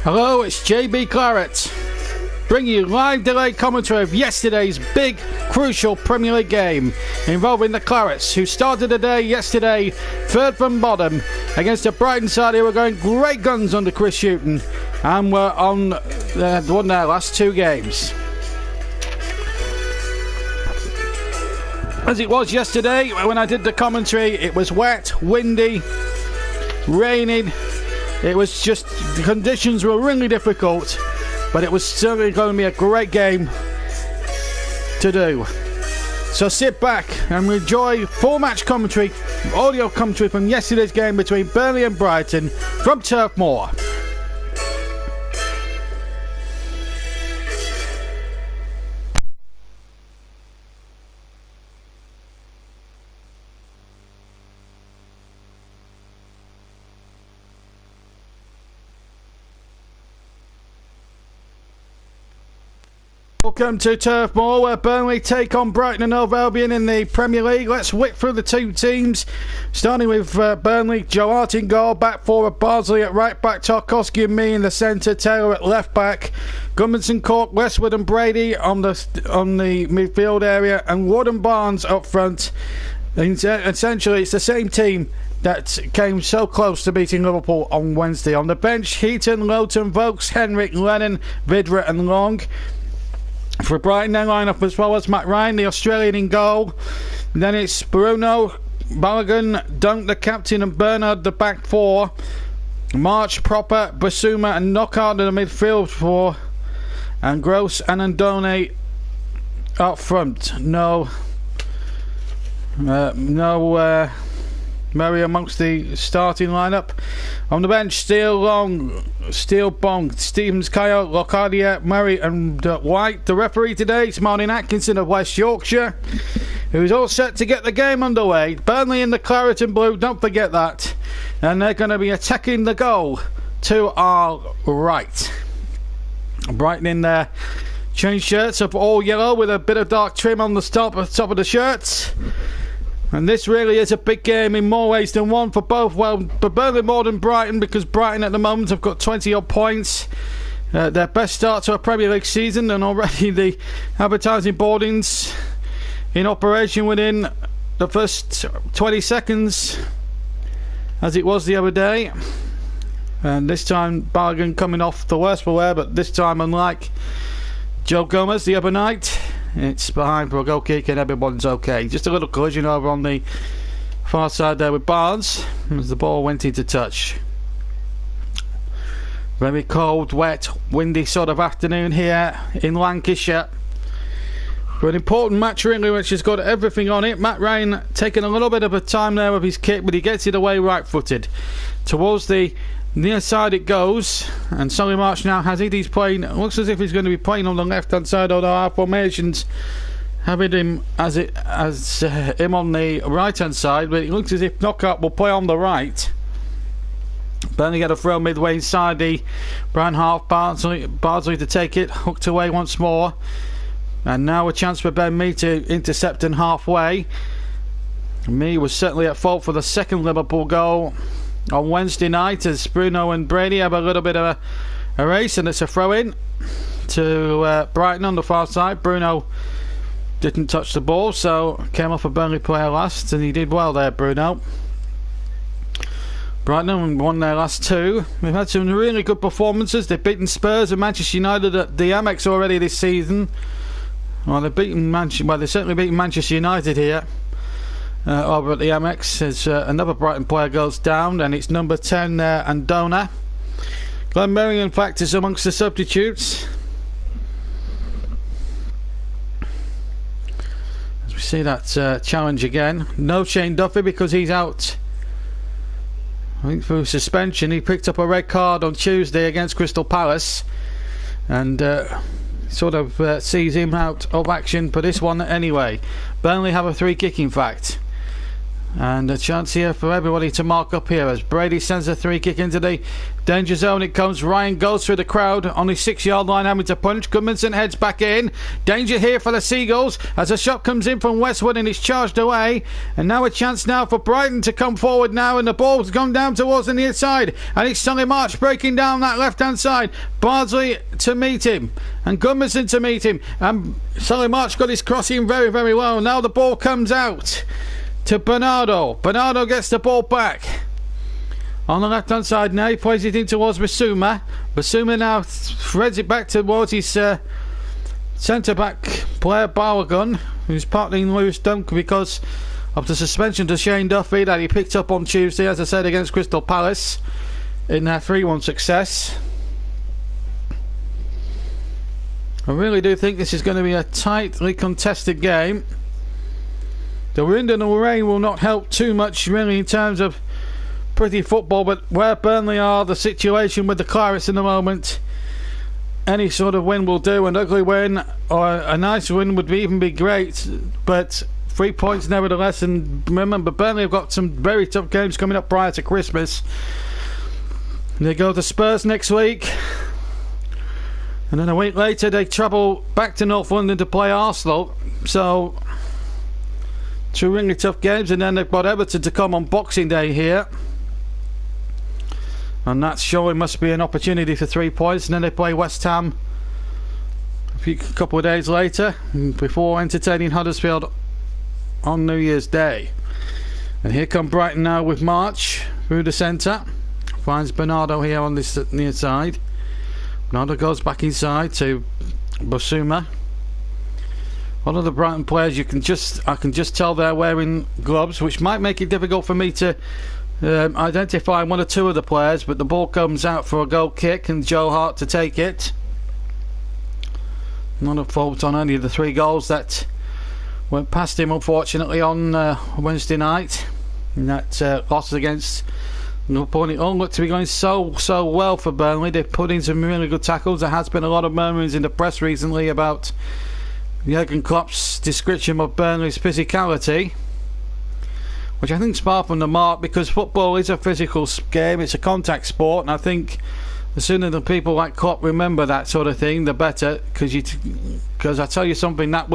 Hello, it's JB Clarets, bringing you live delayed commentary of yesterday's big, crucial Premier League game involving the Clarets, who started the day yesterday third from bottom against a Brighton side who were going great guns under Chris Hughton and were on won their last two games. As it was yesterday when I did the commentary, it was wet, windy, raining. It was just, the conditions were really difficult, but it was certainly going to be a great game to do. So sit back and enjoy full match commentary, audio commentary from yesterday's game between Burnley and Brighton from Turf Moor. Welcome to Turf Moor, where Burnley take on Brighton and Hove Albion in the Premier League. Let's whip through the two teams, starting with Burnley. Joe Hart in goal, back forward Bardsley at right back, Tarkowski and me in the centre, Taylor at left back, Gudmundsson, Cork, Westwood and Brady on the midfield area, and Wood and Barnes up front. Essentially, it's the same team that came so close to beating Liverpool on Wednesday. On the bench, Heaton, Lowton, Vokes, Henrik, Lennon, Vidra and Long. For Brighton, their line-up as well as Matt Ryan, the Australian, in goal. Then it's Bruno, Balogun, Dunk, the captain, and Bernard, the back four. March, Proper, Basuma, and Knockout in the midfield four. And Gross and Andone up front. No Murray amongst the starting lineup. On the bench, Steele, Long, Steele, Bong, Stevens, Kyle, Locadia, Murray and White. The referee today is Martin Atkinson of West Yorkshire, who's all set to get the game underway. Burnley in the claret and blue, don't forget that. And they're going to be attacking the goal to our right. Brighton in their change shirts of all yellow with a bit of dark trim on the top of the shirts. And this really is a big game in more ways than one for both. Well, for Burnley more than Brighton, because Brighton at the moment have got 20-odd points. Their best start to a Premier League season, and already the advertising boardings in operation within the first 20 seconds, as it was the other day. And this time, Balogun coming off the worst for wear, but this time, unlike Joe Gomez the other night, it's behind for a goal kick and everyone's okay. Just a little collision over on the far side there with Barnes as the ball went into touch. Very cold, wet, windy sort of afternoon here in Lancashire. For an important match really, which has got everything on it. Matt Ryan taking a little bit of a time there with his kick, but he gets it away right-footed. Towards the near side it goes, and Solly March now has it. He's playing, looks as if he's going to be playing on the left hand side, although our formations having him as him on the right hand side, but it looks as if Knockout will play on the right. Burnley get a throw midway inside the Brighton half. Bardsley to take it, hooked away once more, and now a chance for Ben Mee to intercept in halfway. Mee was certainly at fault for the second Liverpool goal on Wednesday night, as Bruno and Brady have a little bit of a race, and it's a throw-in to Brighton on the far side. Bruno didn't touch the ball, so came off a Burnley player last, and he did well there, Bruno. Brighton won their last two. We've had some really good performances. They've beaten Spurs and Manchester United at the Amex already this season. Well, they've certainly beaten Manchester United here. Over at the Amex as another Brighton player goes down, and it's number 10 there, Andona. Glenn Merrill, in fact, is amongst the substitutes. As we see that challenge again. No Shane Duffy because he's out, I think, through suspension. He picked up a red card on Tuesday against Crystal Palace, and sort of sees him out of action for this one anyway. Burnley have a free kick, in fact. And a chance here for everybody to mark up here as Brady sends a free kick into the danger zone. It comes. Ryan goes through the crowd on the 6-yard line, having to punch. Goodmanson heads back in. Danger here for the Seagulls as a shot comes in from Westwood and it's charged away. And now a chance now for Brighton to come forward now, and the ball's gone down towards the near side. And it's Solly March breaking down that left-hand side. Bardsley to meet him and Goodmanson to meet him. And Solly March got his crossing very, very well. Now the ball comes out to Bernardo. Bernardo gets the ball back on the left hand side now. He plays it in towards Basuma. Basuma now threads it back towards his centre back player Balogun, who's partly loose dunk because of the suspension to Shane Duffy that he picked up on Tuesday, as I said, against Crystal Palace in their 3-1 success. I really do think this is going to be a tightly contested game. The wind and the rain will not help too much really in terms of pretty football, but where Burnley are, the situation with the Clarets in the moment, any sort of win will do. An ugly win or a nice win would even be great, but 3 points nevertheless. And remember, Burnley have got some very tough games coming up prior to Christmas. They go to Spurs next week, and then a week later they travel back to North London to play Arsenal. So 2 really tough games, and then they've got Everton to come on Boxing Day here, and that surely must be an opportunity for 3 points. And then they play West Ham a couple of days later before entertaining Huddersfield on New Year's Day. And here come Brighton now with March through the centre, finds Bernardo here on this near side. Bernardo goes back inside to Basuma. One of the Brighton players, I can just tell they're wearing gloves, which might make it difficult for me to identify 1 or 2 of the players. But the ball comes out for a goal kick, and Joe Hart to take it. Not a fault on any of the 3 goals that went past him, unfortunately, on Wednesday night. And that loss against Liverpool. It all looked to be going so well for Burnley. They've put in some really good tackles. There has been a lot of murmurings in the press recently about Jurgen Klopp's description of Burnley's physicality, which I think is far from the mark, because football is a physical game, it's a contact sport, and I think the sooner the people like Klopp remember that sort of thing, the better. Because I tell you something, that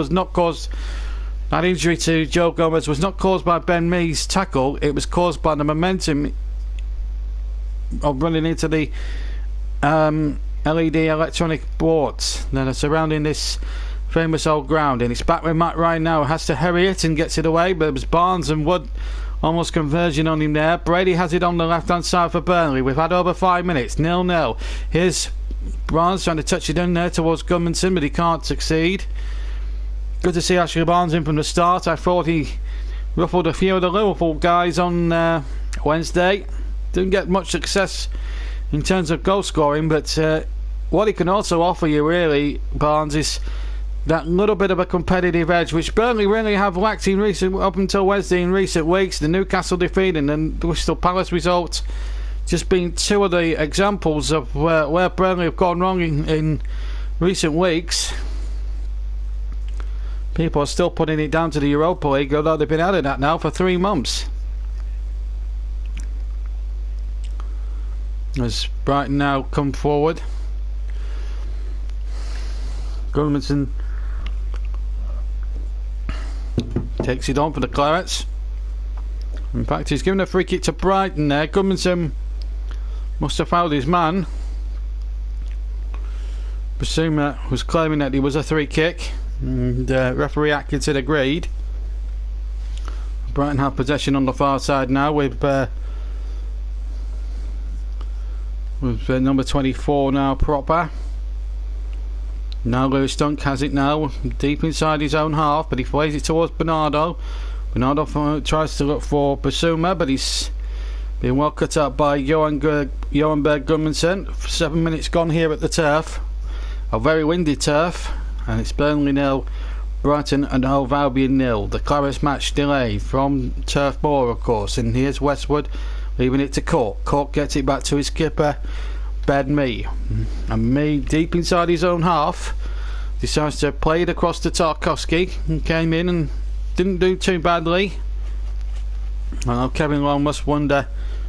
injury to Joe Gomez was not caused by Ben Mee's tackle, it was caused by the momentum of running into the LED electronic boards that are surrounding this famous old ground. And it's back with Matt Ryan now, has to hurry it and gets it away, but it was Barnes and Wood almost converging on him there. Brady has it on the left hand side for Burnley. We've had over 5 minutes, 0-0. Here's Barnes trying to touch it in there towards Goodmanson, but he can't succeed. Good to see Ashley Barnes in from the start. I thought he ruffled a few of the Liverpool guys on Wednesday. Didn't get much success in terms of goal scoring, but what he can also offer you really, Barnes, is that little bit of a competitive edge, which Burnley really have lacked up until Wednesday in recent weeks. The Newcastle defeat and the Crystal Palace result just being 2 of the examples of where Burnley have gone wrong in recent weeks. People are still putting it down to the Europa League, although they've been out of that now for 3 months. As Brighton now come forward, Goodmanson takes it on for the Clarets. In fact, he's given a free kick to Brighton there. Goodmanson must have fouled his man. Basuma was claiming that it was a free kick, and referee Atkinson agreed. Brighton have possession on the far side now with number 24 now proper. Now Lewis Dunk has it now deep inside his own half, but he plays it towards Bernardo. Bernardo tries to look for Basuma, but he's been well cut up by Johan Berg Goodmanson. 7 minutes gone here at the turf, a very windy turf, and it's Burnley 0, Brighton and Hove Albion 0. The Clarets match delayed from Turf Moor, of course, and here's Westwood leaving it to Cork. Cork gets it back to his skipper Ben Mee, and Mee deep inside his own half decides to play it across to Tarkowski, and came in and didn't do too badly. I know Kevin Long must wonder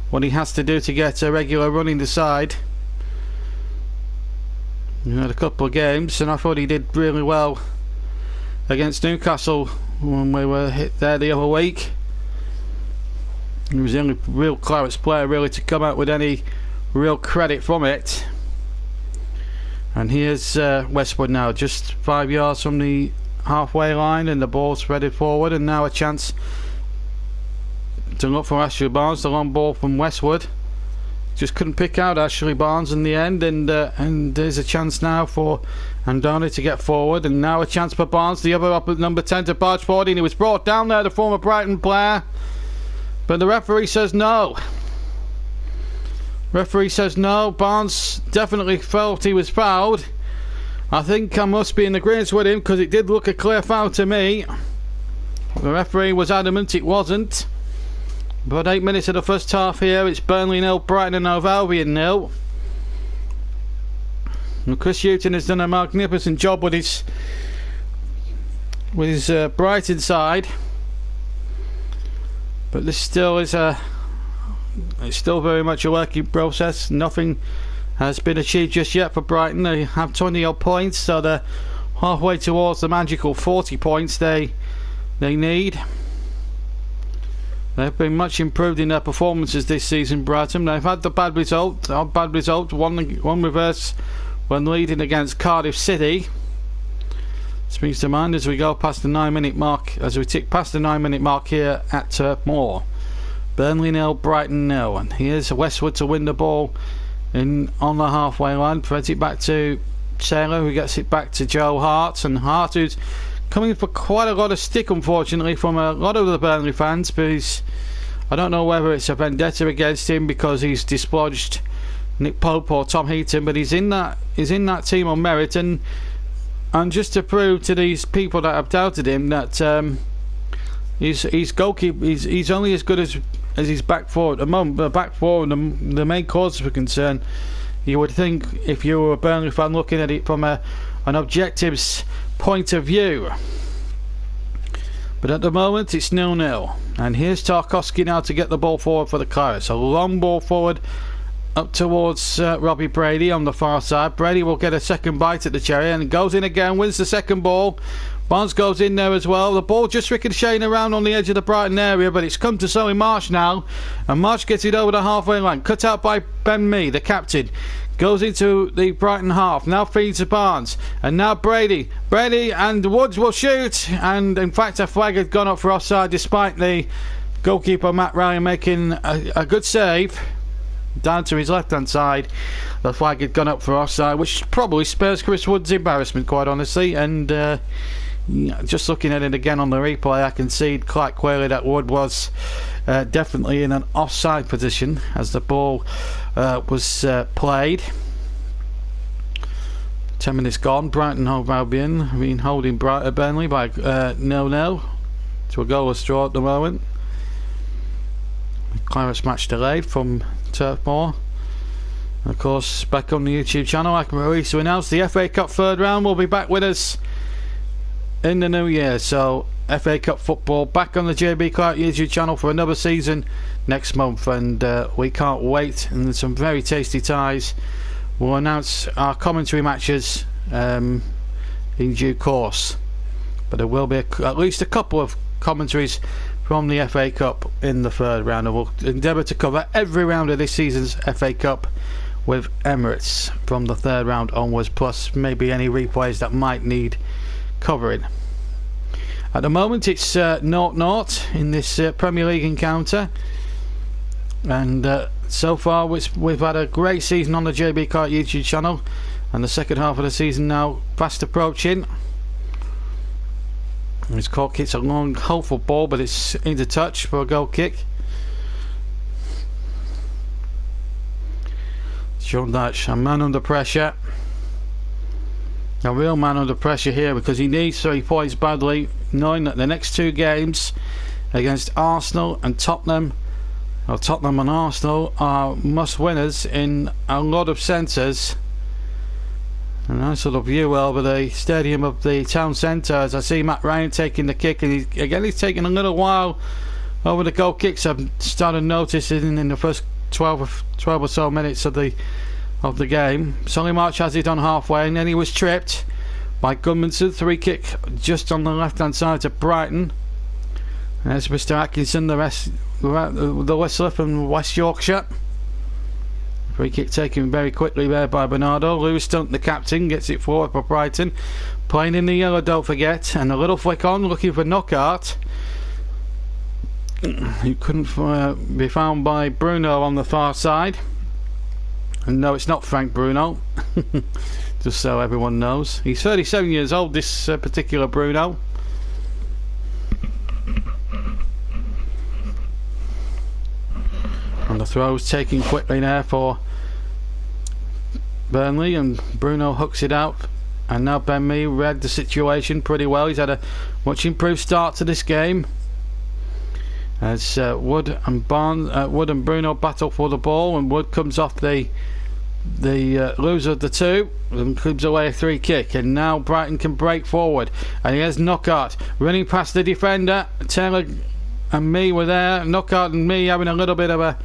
what he has to do to get a regular run in the side. He had a couple of games, and I thought he did really well against Newcastle when we were hit there the other week. He was the only real Clarets player really to come out with any real credit from it. And here's Westwood now, just 5 yards from the halfway line, and the ball's threaded forward, and now a chance to look for Ashley Barnes. The long ball from Westwood, just couldn't pick out Ashley Barnes in the end, and there's a chance now for Andoni to get forward, and now a chance for Barnes, the other up at number 10, to barge forward, and he was brought down there, the former Brighton player, but the referee says no. Referee says no. Barnes definitely felt he was fouled. I think I must be in agreement with him, because it did look a clear foul to me. The referee was adamant it wasn't. But 8 minutes of the first half here. It's Burnley 0, Brighton and Hove Albion 0. And Chris Hughton has done a magnificent job with his Brighton side. But this still is it's still very much a working process. Nothing has been achieved just yet for Brighton. They have 20 odd points, so they're halfway towards the magical 40 points they need. They've been much improved in their performances this season, Brighton. They've had the bad result, one reverse when leading against Cardiff City. Springs to mind as we go past the 9-minute mark, as we tick past the 9-minute mark here at Turf Moor. Burnley 0, Brighton 0, and here's Westwood to win the ball on the halfway line. Threads it back to Taylor, who gets it back to Joe Hart, and Hart, who's coming for quite a lot of stick, unfortunately, from a lot of the Burnley fans, but I don't know whether it's a vendetta against him because he's dislodged Nick Pope or Tom Heaton, but he's in that team on merit, and just to prove to these people that have doubted him that he's goalkeeper, he's only as good as his back four at the moment. The back four, the main cause for concern, you would think, if you were a Burnley fan looking at it from an objectives point of view. But at the moment it's 0-0, and here's Tarkowski now to get the ball forward for the Clarets. A long ball forward up towards Robbie Brady on the far side. Brady will get a second bite at the cherry and goes in again, wins the second ball. Barnes goes in there as well. The ball just ricocheting around on the edge of the Brighton area, but it's come to Solly Marsh now, and Marsh gets it over the halfway line, cut out by Ben Mee, the captain. Goes into the Brighton half, now feeds to Barnes, and now Brady, and Woods will shoot, and in fact a flag had gone up for offside despite the goalkeeper Matt Ryan making a good save down to his left hand side. The flag had gone up for offside, which probably spares Chris Woods' embarrassment, quite honestly, and just looking at it again on the replay, I can see quite clearly that Wood was definitely in an offside position as the ball was played. 10 minutes gone. Brighton Hove Albion have been holding Burnley by 0-0 to a goalless draw at the moment. Clarets match delayed from Turf Moor. Of course, back on the YouTube channel, I can release to announce the FA Cup third round will be back with us in the new year. So FA Cup football back on the JB Clark YouTube channel for another season next month, and we can't wait. And there's some very tasty ties. We'll announce our commentary matches in due course, but there will be at least a couple of commentaries from the FA Cup in the third round, and we'll endeavour to cover every round of this season's FA Cup with Emirates from the third round onwards, plus maybe any replays that might need covering. At the moment it's 0-0 in this Premier League encounter, and so far we've had a great season on the JB Clark YouTube channel, and the second half of the season now fast approaching. His goal kick's a long, hopeful ball, but it's into touch for a goal kick. Sean Dyche, a man under pressure. A real man under pressure here, because he needs 3 points badly, knowing that the next 2 games against Arsenal and Tottenham, or Tottenham and Arsenal, are must-winners in a lot of senses. A nice little view over the stadium of the town centre as I see Matt Ryan taking the kick, and he's taking a little while over the goal kicks I've started noticing in the first 12 or so minutes of the game. Solly March has it on halfway, and then he was tripped by Gudmundsson. 3 kick just on the left hand side to Brighton. And there's Mr. Atkinson, the whistler from West Yorkshire. Free kick taken very quickly there by Bernardo. Lewis Stunt, the captain, gets it forward for Brighton. Playing in the yellow, don't forget. And a little flick on, looking for Knockaert. Who couldn't be found by Bruno on the far side. And no, it's not Frank Bruno. Just so everyone knows. He's 37 years old, this particular Bruno. And the throw's taken quickly there for Burnley, and Bruno hooks it out. And now Ben Mee read the situation pretty well. He's had a much improved start to this game. As Wood and Bruno battle for the ball, and Wood comes off the loser of the two and clips away a 3 kick. And now Brighton can break forward, and here's Knockaert running past the defender. Taylor and Mee were there. Knockaert and Mee having a little bit of a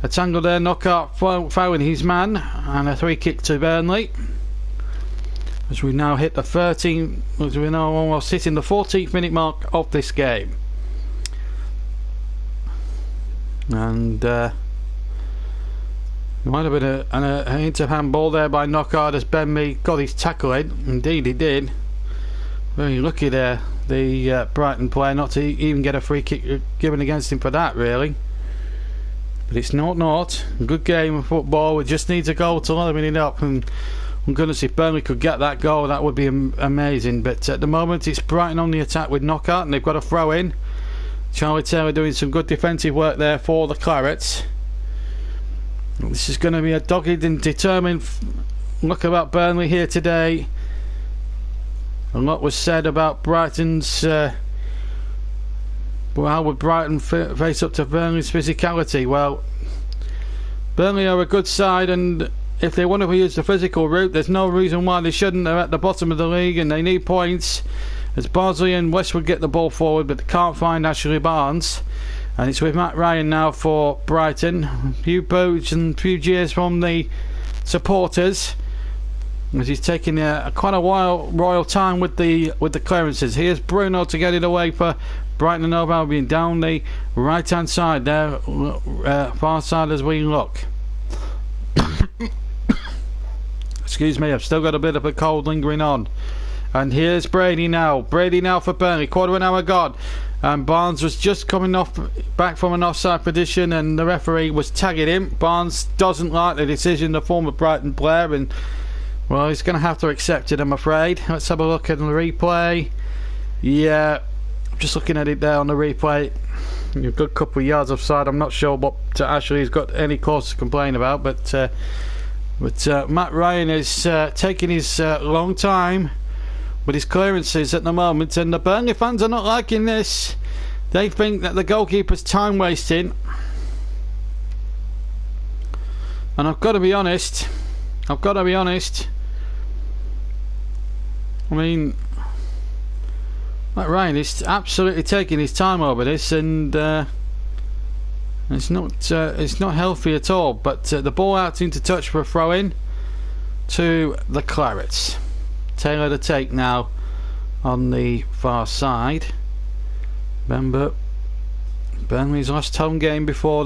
tangle there. Knockaert fouling his man, and a 3 kick to Burnley. As we now hit the 13th, as we're now almost hitting the 14th minute mark of this game. And there might have been an hint of handball there by Knockaert as Ben Mee got his tackle in. Indeed he did. Very lucky there, the Brighton player, not to even get a free kick given against him for that, really. But it's 0-0. Good game of football. We just need a goal to level it up, and goodness, if Burnley could get that goal, that would be amazing. But at the moment it's Brighton on the attack with Knockaert, and they've got a throw in. Charlie Taylor doing some good defensive work there for the Clarets. This is going to be a dogged and determined look about Burnley here today. A lot was said about Brighton's how would Brighton face up to Burnley's physicality. Well, Burnley are a good side, and if they want to use the physical route, there's no reason why they shouldn't. They're at the bottom of the league and they need points, as Bardsley and Westwood get the ball forward, but they can't find Ashley Barnes. And it's with Matt Ryan now for Brighton. A few boos and a few jeers from the supporters, as he's taking quite a royal time with the clearances. Here's Bruno to get it away for Brighton and Hove Albion down the right hand side there, far side as we look. Excuse me, I've still got a bit of a cold lingering on. And here's Brady now for Burnley. Quarter of an hour gone, and Barnes was just coming back from an offside position, and the referee was tagging him. Barnes doesn't like the decision, the former Brighton player, and well, he's going to have to accept it, I'm afraid. Let's have a look at the replay. Yeah, just looking at it there on the replay, a good couple of yards offside. I'm not sure what Ashley's got any cause to complain about, but Matt Ryan is taking his long time with his clearances at the moment, and the Burnley fans are not liking this. They think that the goalkeeper's time wasting, and I've got to be honest. I mean, Matt Ryan is absolutely taking his time over this, and it's not healthy at all. But the ball out into touch for a throw in to the Clarets. Taylor to take now on the far side. Remember, Burnley's last home game before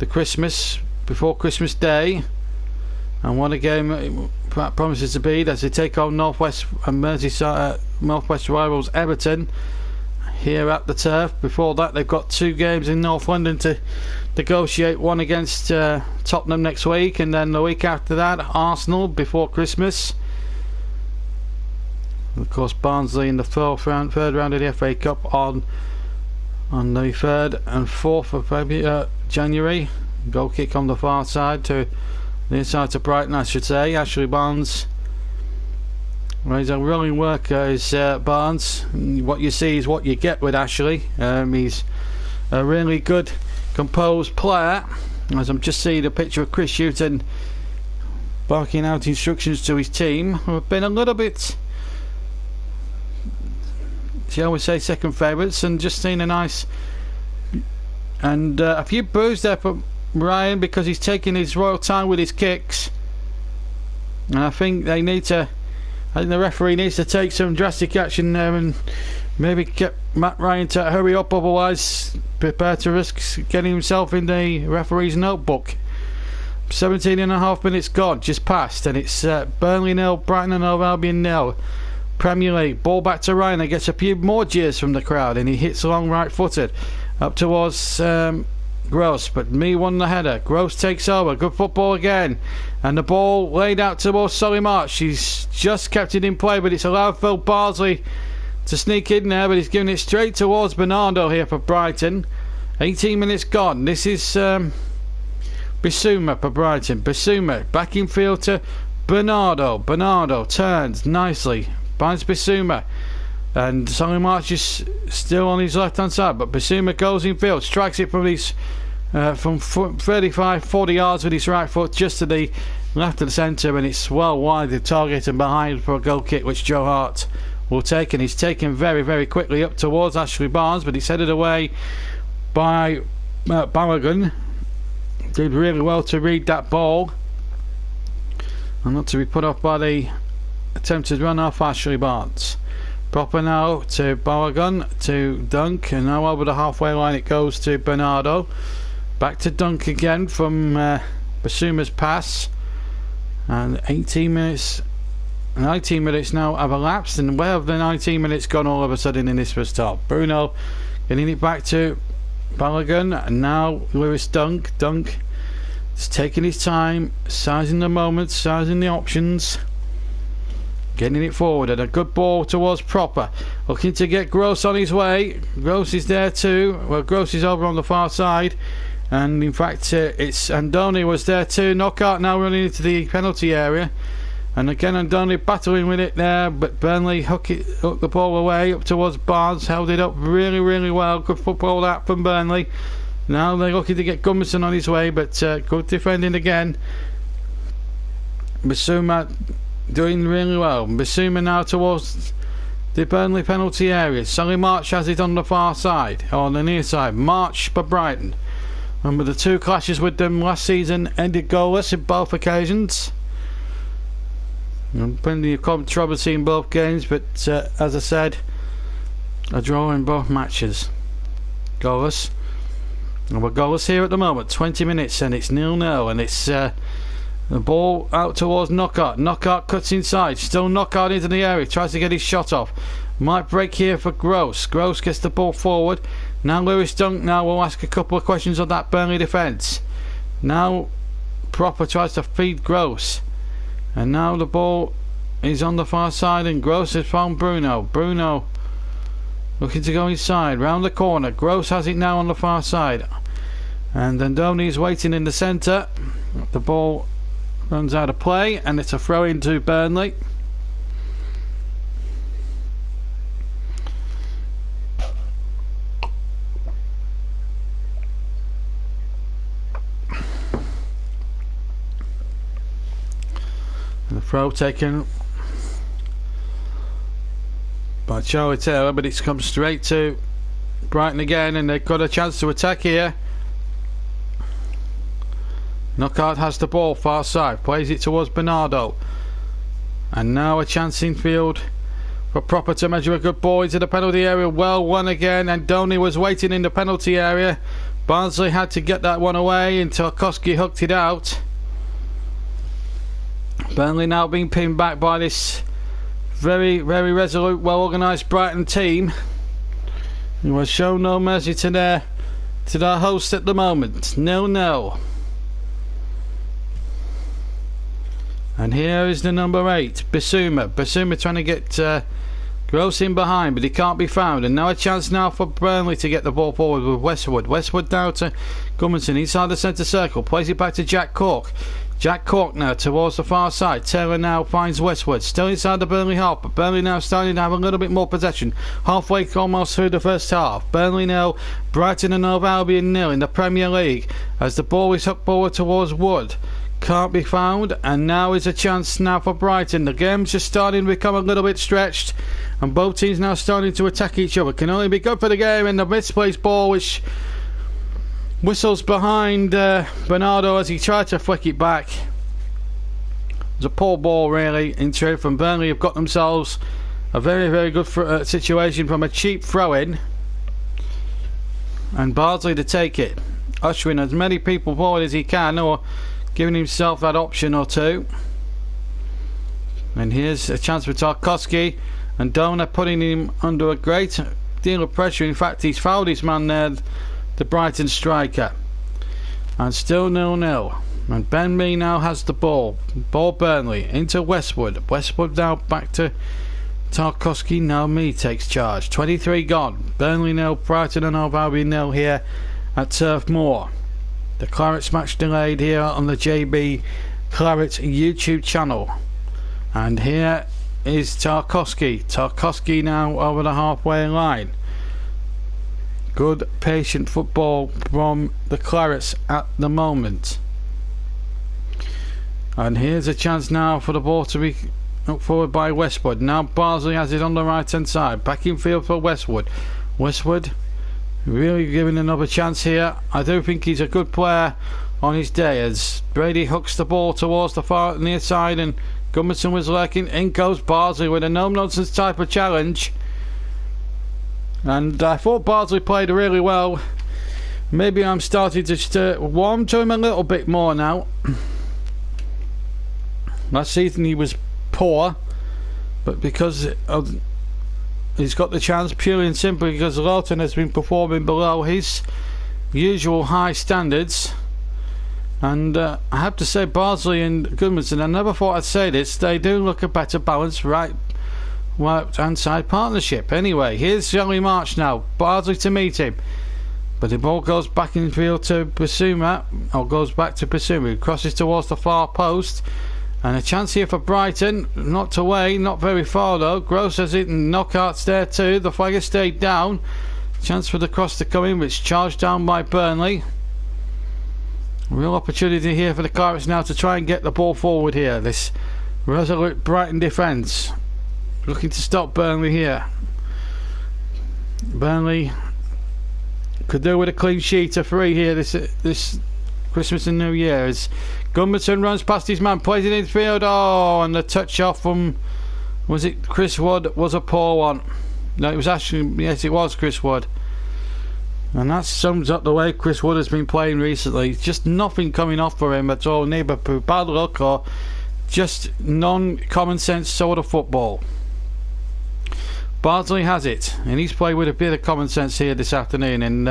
Christmas Day, and what a game that promises to be as they take on Northwest and Merseyside, Northwest rivals Everton here at the Turf. Before that, they've got 2 games in North London to negotiate, one against Tottenham next week, and then the week after that Arsenal before Christmas. Of course, Barnsley in the third round of the FA Cup on the 3rd and 4th of January. Goal kick on the far side to the inside to Brighton, I should say. Ashley Barnes. Well, he's a rolling worker, is Barnes. What you see is what you get with Ashley. He's a really good, composed player. As I'm just seeing a picture of Chris Hughton barking out instructions to his team, who have been a little bit, shall we say, second favourites, and just seen a nice And a few boos there for Ryan because he's taking his royal time with his kicks. And I think the referee needs to take some drastic action there and maybe get Matt Ryan to hurry up, otherwise prepare to risk getting himself in the referee's notebook. 17.5 minutes gone, just passed, and it's Burnley 0, Brighton and Albion 0. Premier League, ball back to Ryan, and gets a few more jeers from the crowd, and he hits along right-footed up towards Gross, but me won the header. Gross takes over, good football again, and the ball laid out towards Solly March. He's just kept it in play, but it's allowed Phil Bardsley to sneak in there, but he's giving it straight towards Bernardo here for Brighton. 18 minutes gone. This is Bissouma for Brighton. Bissouma back in field to Bernardo. Bernardo turns nicely, finds Bissouma, and Solly March is still on his left hand side, but Bissouma goes in field, strikes it from his from 35-40 yards with his right foot just to the left of the centre, and it's well wide the target and behind for a goal kick which Joe Hart will take, and he's taken very, very quickly up towards Ashley Barnes, but he's headed away by Balogun. Did really well to read that ball and not to be put off by the attempted run off Ashley Barnes. Proper now to Balogun, to Dunk, and now over the halfway line it goes to Bernardo. Back to Dunk again from Bissouma's pass, and 19 minutes now have elapsed, and where have the 19 minutes gone all of a sudden in this first half? Bruno getting it back to Balogun, and now Lewis Dunk. Dunk is taking his time, sizing the moment, sizing the options, getting it forward, and a good ball towards Proper, looking to get Gross on his way. Gross is there too. Well, Gross is over on the far side, and in fact it's Andoni was there too. Knockout now running into the penalty area, and again Andoni battling with it there, but Burnley hook the ball away up towards Barnes, held it up really, really well. Good football out from Burnley. Now they're looking to get Gummerson on his way, but good defending again. Bissouma doing really well. Bissouma now towards the Burnley penalty area. Solly March has it on the far side, or on the near side. March for Brighton. Remember the two clashes with them last season ended goalless in both occasions. Plenty of controversy in both games, but as I said, a draw in both matches. Goalless. And we're goalless here at the moment. 20 minutes and it's 0-0, and it's the ball out towards Knockout. Knockout cuts inside. Still Knockout into the area. Tries to get his shot off. Might break here for Gross. Gross gets the ball forward. Now Lewis Dunk now will ask a couple of questions on that Burnley defence. Now Proper tries to feed Gross. And now the ball is on the far side, and Gross has found Bruno. Bruno looking to go inside, round the corner. Gross has it now on the far side, and Andoni is waiting in the centre. The ball runs out of play, and it's a throw into Burnley. And the throw taken by Charlie Taylor, but it's come straight to Brighton again, and they've got a chance to attack here. Knockout has the ball far side, plays it towards Bernardo, and now a chance in field for Proper to measure a good ball into the penalty area. Well won again, and Donny was waiting in the penalty area. Barnsley had to get that one away until Koski hooked it out. Burnley now being pinned back by this very, very resolute, well organised Brighton team, who has shown no mercy to their host at the moment. 0-0. And here is the number 8, Bissouma. Bissouma trying to get Gross in behind, but he can't be found. And now a chance now for Burnley to get the ball forward with Westwood. Westwood down to Gummerson inside the centre circle, plays it back to Jack Cork. Jack Cork now towards the far side. Taylor now finds Westwood, still inside the Burnley half, but Burnley now starting to have a little bit more possession. Halfway almost through the first half. Burnley 0, Brighton and Hove Albion 0 in the Premier League, as the ball is hooked forward towards Wood. Can't be found, and now is a chance now for Brighton. The game's just starting to become a little bit stretched, and both teams now starting to attack each other. Can only be good for the game, and the misplaced ball which Whistles behind Bernardo as he tried to flick it back. It was a poor ball, really, in truth, and Burnley have got themselves a very, very good situation from a cheap throw-in. And Bardsley to take it, ushering as many people forward as he can, or giving himself that option or two. And here's a chance for Tarkowski, and Dona putting him under a great deal of pressure. In fact, he's fouled his man there, the Brighton striker. And still 0-0. And Ben Mee now has the ball. Ball Burnley into Westwood. Westwood now back to Tarkowski. Now Mee takes charge. 23 gone. Burnley 0, Brighton and Hove Albion 0 here at Turf Moor. The Clarets match delayed here on the JB Clarets YouTube channel. And here is Tarkowski. Tarkowski now over the halfway line. Good patient football from the Clarets at the moment. And here's a chance now for the ball to be up forward by Westwood. Now Bardsley has it on the right hand side. Back in field for Westwood. Westwood really giving another chance here. I do think he's a good player on his day, as Brady hooks the ball towards the far near side and Gudmundsson was lurking. In goes Bardsley with a no nonsense type of challenge. And I thought Bardsley played really well. Maybe I'm starting to warm to him a little bit more now. Last season he was poor, but because he's got the chance purely and simply because Lawton has been performing below his usual high standards. And I have to say, Bardsley and Gudmundsson, I never thought I'd say this, they do look a better balanced right hand side partnership. Anyway, here's Johnny March now. Bardsley to meet him, but the ball goes back in field to Basuma, or goes back to Basuma, who crosses towards the far post. And a chance here for Brighton, knocked away, not very far though. Gross has it, and knockouts there too. The flag has stayed down. Chance for the cross to come in, which charged down by Burnley. Real opportunity here for the Clarets now to try and get the ball forward here. This resolute Brighton defence looking to stop Burnley here. Burnley could do with a clean sheet of 3 here this Christmas and New Year. As Gudmundsson runs past his man, plays it in field. Oh, and the touch off from, was it Chris Wood, was a poor one. No, it was actually, yes, it was Chris Wood. And that sums up the way Chris Wood has been playing recently. Just nothing coming off for him at all, neither bad luck or just non-common sense sort of football. Bardsley has it, and he's played with a bit of common sense here this afternoon. And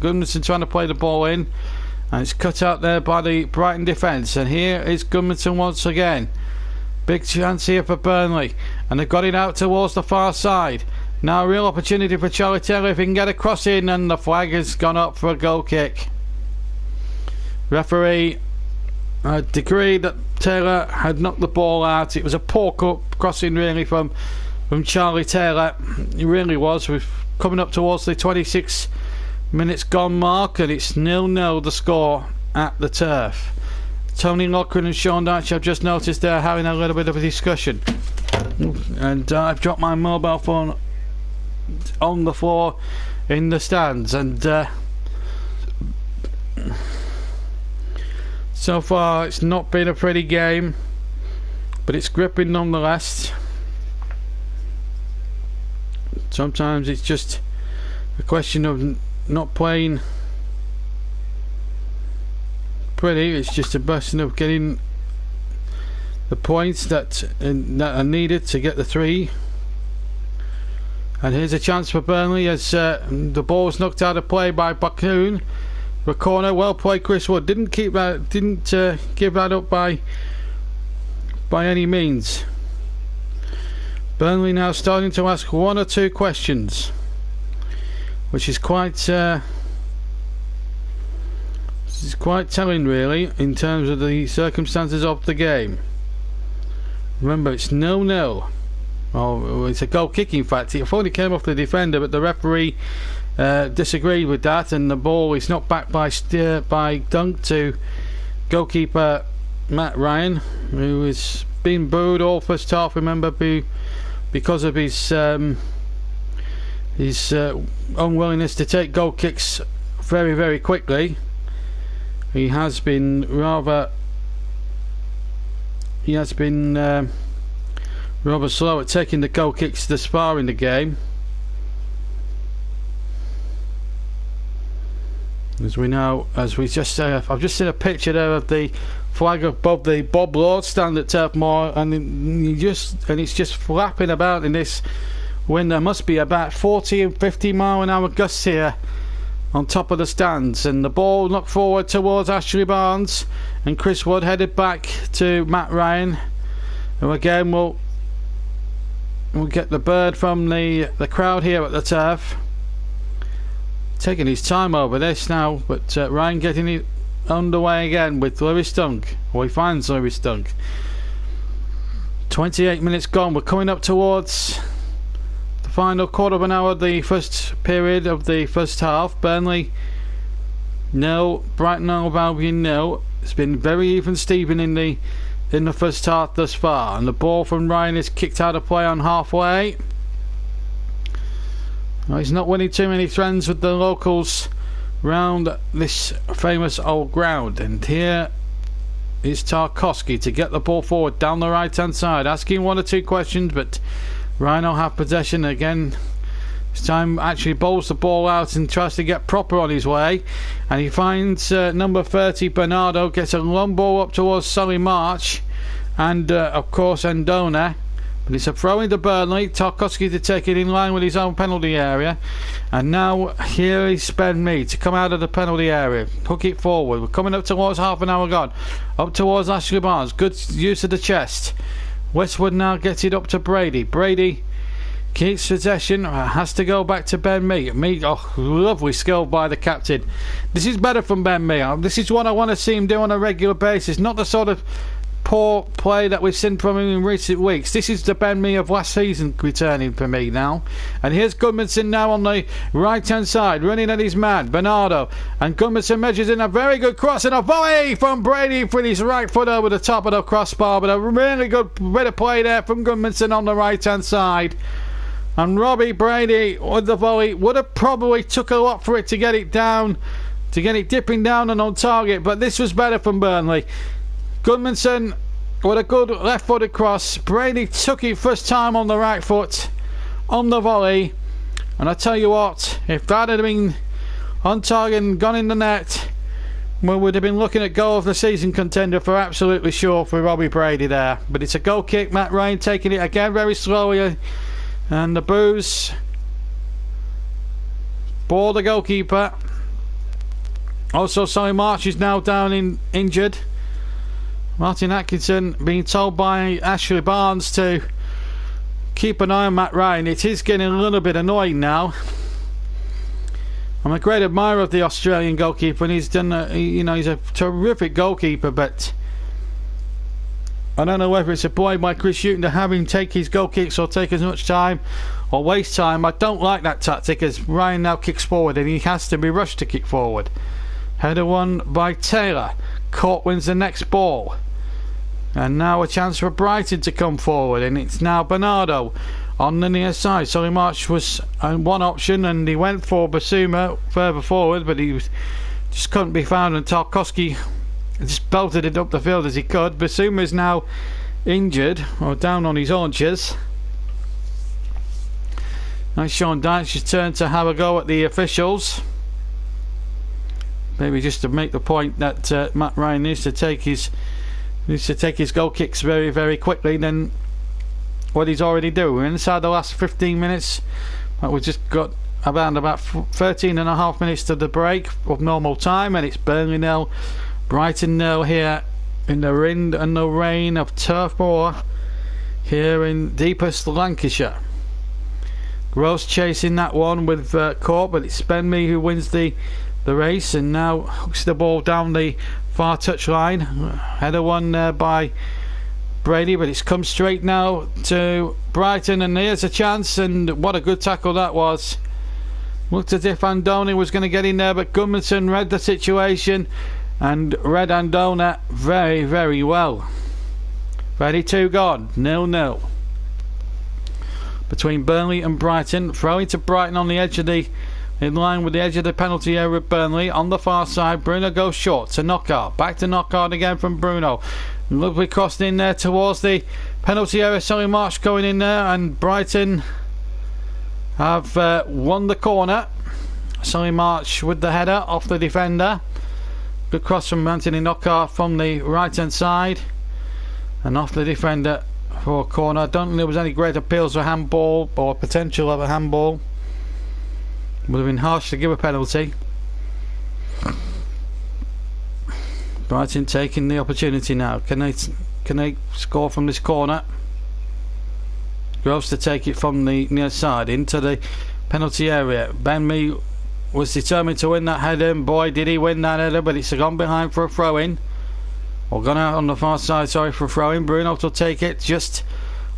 Gudmundsson trying to play the ball in, and it's cut out there by the Brighton defence. And here is Gudmundsson once again. Big chance here for Burnley, and they've got it out towards the far side. Now a real opportunity for Charlie Taylor if he can get a cross in, and the flag has gone up for a goal kick. Referee decreed that Taylor had knocked the ball out. It was a poor crossing really from Charlie Taylor. It really was. We're coming up towards the 26 minutes gone mark, and it's 0-0 the score at the Turf. Tony Lochran and Sean Dyche, I've just noticed they're having a little bit of a discussion, and I've dropped my mobile phone on the floor in the stands, and so far it's not been a pretty game, but it's gripping nonetheless. Sometimes it's just a question of not playing pretty. It's just a question of getting the points that are needed to get the 3. And here's a chance for Burnley as the ball was knocked out of play by Bakun. The corner, well played, Chris Wood. Didn't give that up by any means. Burnley now starting to ask 1 or 2 questions, which is quite telling really in terms of the circumstances of the game. Remember, it's 0-0. Oh, it's a goal kick in fact. It only came off the defender, but the referee disagreed with that, and the ball is knocked back by dunk to goalkeeper Matt Ryan, who has been booed all first half, remember, because of his unwillingness to take goal kicks very, very quickly. he has been rather rather slow at taking the goal kicks thus far in the game. As we know, as we just I've just seen a picture there of the flag above the Bob Lord stand at Turf Moor, and it's just flapping about in this wind. There must be about 40 and 50 mile an hour gusts here on top of the stands, and the ball knocked forward towards Ashley Barnes, and Chris Wood headed back to Matt Ryan, who again will get the bird from the crowd here at the turf. Taking his time over this now, but Ryan getting it underway again with Lewis Dunk. He finds Lewis Dunk. 28 minutes gone. We're coming up towards the final quarter of an hour of the first period of the first half. Burnley 0, Brighton Albion 0. It's been very even Steven in the first half thus far, and the ball from Ryan is kicked out of play on halfway. Well, he's not winning too many friends with the locals round this famous old ground, and here is Tarkowski to get the ball forward down the right hand side, asking one or two questions, but Ryan will have possession again. This time actually bowls the ball out and tries to get proper on his way, and he finds number 30 Bernardo, gets a long ball up towards Solly March and of course Andona. But it's a throw into Burnley. Tarkowski to take it in line with his own penalty area. And now here is Ben Mee to come out of the penalty area. Hook it forward. We're coming up towards half an hour gone. Up towards Ashley Barnes. Good use of the chest. Westwood now gets it up to Brady. Brady keeps possession. Has to go back to Ben Mee. Lovely skill by the captain. This is better from Ben Mee. This is what I want to see him do on a regular basis. Not the sort of poor play that we've seen from him in recent weeks. This is the Ben Mee of last season returning for me now. And here's Goodmanson now on the right hand side, running at his man Bernardo, and Goodmanson measures in a very good cross and a volley from Brady with his right foot over the top of the crossbar, but a really good bit of play there from Goodmanson on the right hand side. And Robbie Brady with the volley would have probably took a lot for it to get it down, to get it dipping down and on target, but this was better from Burnley. Goodmanson with a good left-footed cross. Brady took it first time on the right foot on the volley, and I tell you what, if that had been on target and gone in the net, we would have been looking at goal of the season contender for absolutely sure for Robbie Brady there. But it's a goal kick. Matt Ryan taking it again very slowly, and the boos ball the goalkeeper. Also Solly March is now down injured. Martin Atkinson being told by Ashley Barnes to keep an eye on Matt Ryan. It is getting a little bit annoying now. I'm a great admirer of the Australian goalkeeper, and he's done he's a terrific goalkeeper, but I don't know whether it's a ploy by Chris Hughton to have him take his goal kicks or take as much time or waste time. I don't like that tactic, as Ryan now kicks forward and he has to be rushed to kick forward. Header won by Taylor. Court wins the next ball. And now a chance for Brighton to come forward, and it's now Bernardo on the near side. Solly March was one option, and he went for Basuma further forward, but he just couldn't be found, and Tarkowski just belted it up the field as he could. Basuma is now injured, or down on his haunches. Now Sean Dyche's turn to have a go at the officials. Maybe just to make the point that Matt Ryan needs to take his goal kicks very, very quickly than what he's already doing. We're inside the last 15 minutes. We've just got about 13 and a half minutes to the break of normal time, and it's Burnley 0, Brighton 0 here in the wind and the rain of Turf Moor here in deepest Lancashire. Gross chasing that one with Court, but it's Ben Mee who wins the race, and now hooks the ball down the far touch line. Header won by Brady, but it's come straight now to Brighton, and here's a chance, and what a good tackle that was. Looked as if Andoni was going to get in there, but Goodmanson read the situation and read Andona very, very well. 32 gone, 0-0 between Burnley and Brighton. Throwing to Brighton on the edge of the in line with the edge of the penalty area of Burnley. On the far side, Bruno goes short to Knockaert. Back to Knockaert again from Bruno. Lovely crossed in there towards the penalty area. Solly March going in there, and Brighton have won the corner. Solly March with the header off the defender. Good cross from Anthony Knockaert from the right hand side, and off the defender for a corner. I don't think there was any great appeals for handball or potential of a handball. Would have been harsh to give a penalty. Brighton taking the opportunity now. Can they score from this corner? Groves to take it from the near side into the penalty area. Ben Mee was determined to win that header, and boy did he win that header, but it's gone behind for a throw-in. Or gone out on the far side, sorry, for a throw-in. Bruno will take it just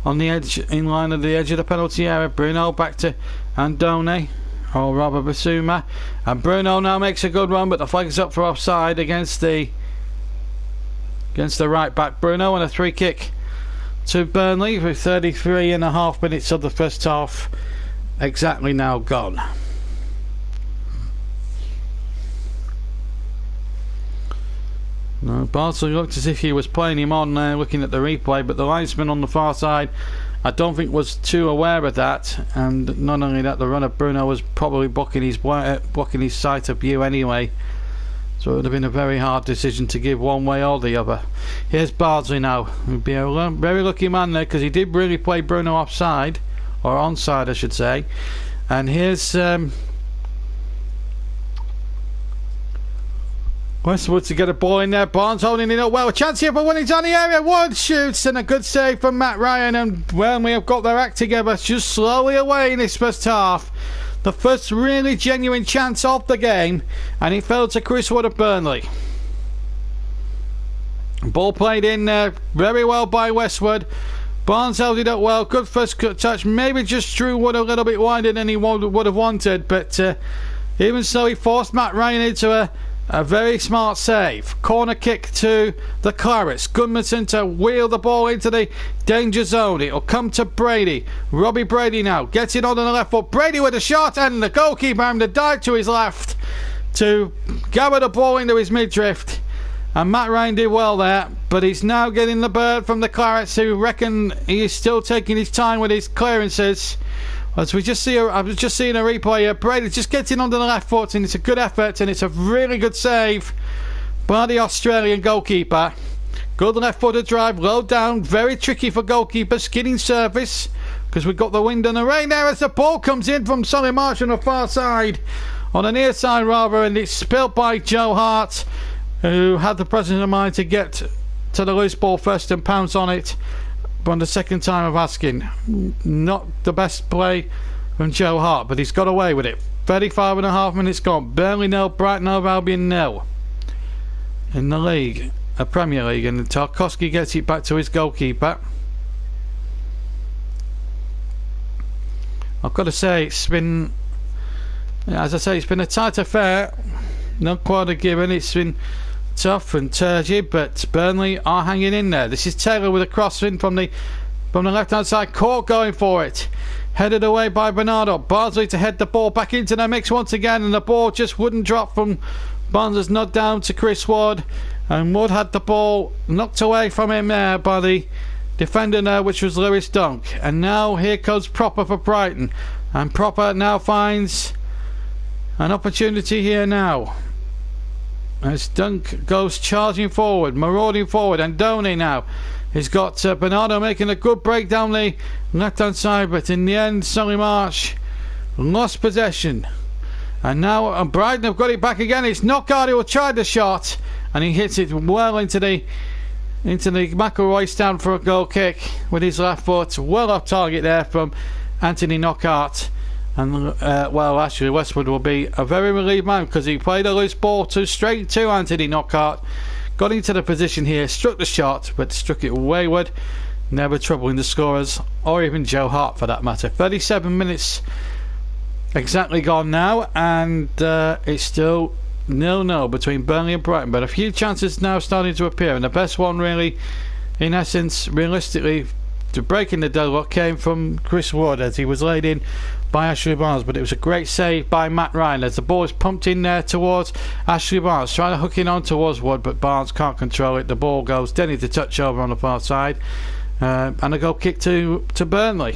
on the edge, in line of the edge of the penalty area. Bruno back to Andone, or rather Basuma, and Bruno now makes a good run, but the flag is up for offside against the right back Bruno, and a free kick to Burnley with 33.5 minutes of the first half exactly now gone. No, Barnsley looked as if he was playing him on there, looking at the replay, but the linesman on the far side I don't think was too aware of that, and not only that, the runner Bruno was probably blocking his sight of view anyway, so it would have been a very hard decision to give one way or the other. Here's Bardsley now. He'd be a very lucky man there, because he did really play Bruno offside, or onside I should say. And here's Westwood to get a ball in there. Barnes holding it up well. A chance here for winning down the area. One shoots, and a good save from Matt Ryan. And well, we have got their act together just slowly away in this first half. The first really genuine chance of the game, and it fell to Chris Wood of Burnley. Ball played in there very well by Westwood. Barnes held it up well. Good first touch. Maybe just drew Wood a little bit wider than he would have wanted, but even so, he forced Matt Ryan into a very smart save. Corner kick to the Clarets. Goodmanson to wheel the ball into the danger zone. It'll come to Brady. Robbie Brady now gets it on the left foot. Brady with a shot, and the goalkeeper having to dive to his left to gather the ball into his midriff. And Matt Ryan did well there, but he's now getting the bird from the Clarets, who reckon he is still taking his time with his clearances. As we just see, I was just seeing a replay here. Brady just gets in onto the left foot, and it's a good effort, and it's a really good save by the Australian goalkeeper. Good left-footed drive, low down, very tricky for goalkeeper, skidding surface, because we've got the wind and the rain there as the ball comes in from Solly March on the far side, on the near side rather, and it's spilled by Joe Hart, who had the presence of mind to get to the loose ball first and pounce on it. On the second time of asking. Not the best play from Joe Hart, but he's got away with it. 35.5 minutes gone. Burnley 0, Brighton 0, Albion 0 in the league, a Premier League, and Tarkowski gets it back to his goalkeeper. I've got to say, it's been, as I say, it's been a tight affair. Not quite a given. It's been tough and turgid, but Burnley are hanging in there. This is Taylor with a cross in from the left hand side. Court going for it, headed away by Bernardo. Bardsley to head the ball back into the mix once again, and the ball just wouldn't drop from Barnes' nod down to Chris Wood, and Wood had the ball knocked away from him there by the defender there, which was Lewis Dunk. And now here comes Proper for Brighton, and Proper now finds an opportunity here now as Dunk goes charging forward, marauding forward, and Donny now. He's got Bernardo making a good break down the left hand side, but in the end Solly March lost possession. And now Brighton have got it back again. It's Knockaert who will try the shot, and he hits it well into the McElroy stand for a goal kick with his left foot. Well off target there from Anthony Knockaert. And well, actually Westwood will be a very relieved man, because he played a loose ball straight to Anthony Knockaert, got into the position here, struck the shot, but struck it wayward, never troubling the scorers, or even Joe Hart for that matter. 37 minutes exactly gone now, and it's still 0-0 between Burnley and Brighton, but a few chances now starting to appear, and the best one really, in essence, realistically, breaking the deadlock came from Chris Wood as he was laid in by Ashley Barnes, but it was a great save by Matt Ryan as the ball is pumped in there towards Ashley Barnes, trying to hook it on towards Wood, but Barnes can't control it. The ball goes dead into touch over on the far side, and a goal kick to Burnley.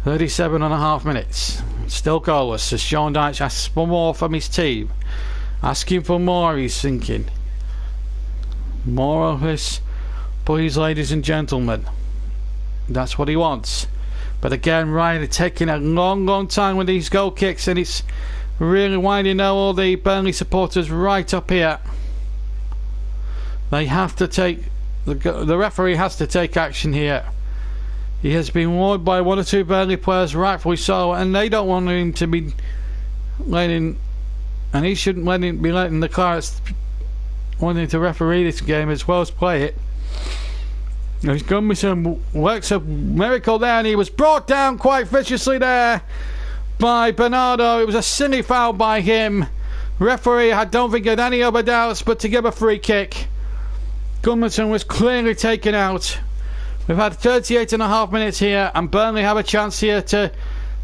37.5 minutes, still goalless as Sean Dyche asks for more from his team, asking for more. He's thinking more of this, please, ladies and gentlemen. That's what he wants. But again, Ryan is taking a long time with these goal kicks, and it's really winding now all the Burnley supporters right up here. They have to take the referee has to take action here. He has been warned by one or two Burnley players, rightfully so, and they don't want him to be letting, and he shouldn't be letting the Clarets wanting to referee this game as well as play it. He's gone with some works of miracle there, and he was brought down quite viciously there by Bernardo. It was a silly foul by him. Referee, I don't think had any other doubts but to give a free kick. Gudmundsson was clearly taken out. We've had 38.5 minutes here, and Burnley have a chance here to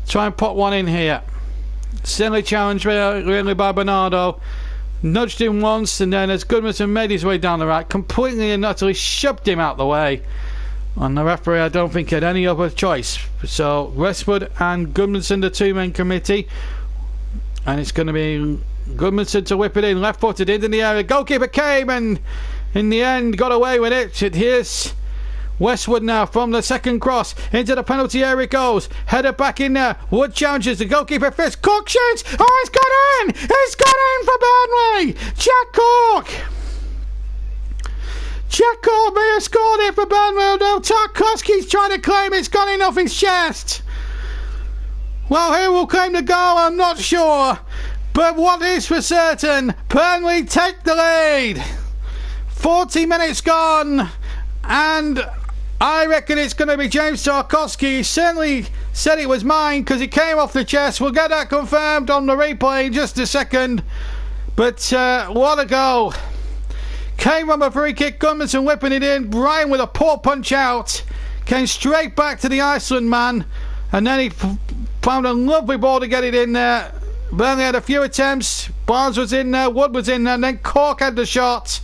try and put one in here. Silly challenge really by Bernardo. Nudged him once, and then as Gudmundsson made his way down the right, completely and utterly shoved him out the way. And the referee, I don't think, had any other choice. So Westwood and Gudmundsson, the two-man committee, and it's going to be Gudmundsson to whip it in, left-footed into the area. Goalkeeper came and in the end got away with it. Here's Westwood now from the second cross into the penalty area goes. Header back in there. Wood challenges the goalkeeper first. Cork shoots. Oh, it's gone in! It's gone in for Burnley! Jack Cork! Jack Cork may have scored it for Burnley. No, Tarkowski's trying to claim it's gone in off his chest. Well, who will claim the goal? I'm not sure. But what is for certain, Burnley take the lead. 40 minutes gone, and I reckon it's going to be James Tarkowski. He certainly said it was mine because it came off the chest. We'll get that confirmed on the replay in just a second. But what a goal. Came from a free kick, Gudmundsson whipping it in. Ryan with a poor punch out. Came straight back to the Iceland man. And then he found a lovely ball to get it in there. Burnley had a few attempts. Barnes was in there, Wood was in there, and then Cork had the shot.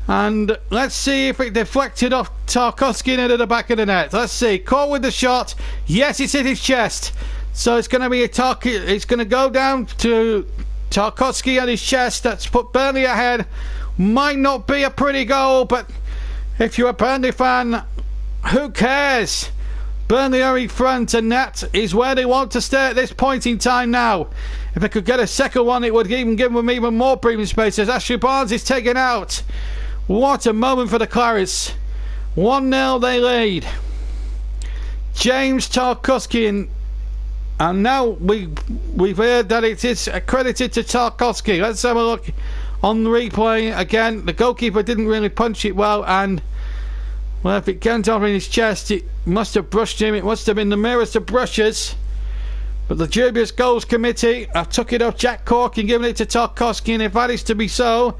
And let's see if it deflected off Tarkowski and into the back of the net. Let's see. Cork with the shot. Yes, it's hit his chest. So it's going to be it's going to go down to Tarkowski on his chest. That's put Burnley ahead. Might not be a pretty goal, but if you're a Burnley fan, who cares? Burnley are in front, and that is where they want to stay at this point in time now. If they could get a second one, it would even give them even more breathing space as Ashley Barnes is taken out. What a moment for the Clarets. 1-0 they lead. James Tarkowski, and now we've heard that it is accredited to Tarkowski. Let's have a look on the replay again. The goalkeeper didn't really punch it well, and well, if it went off in his chest, it must have brushed him. It must have been the merest of brushes. But the dubious goals committee have took it off Jack Cork and given it to Tarkowski, and if that is to be so,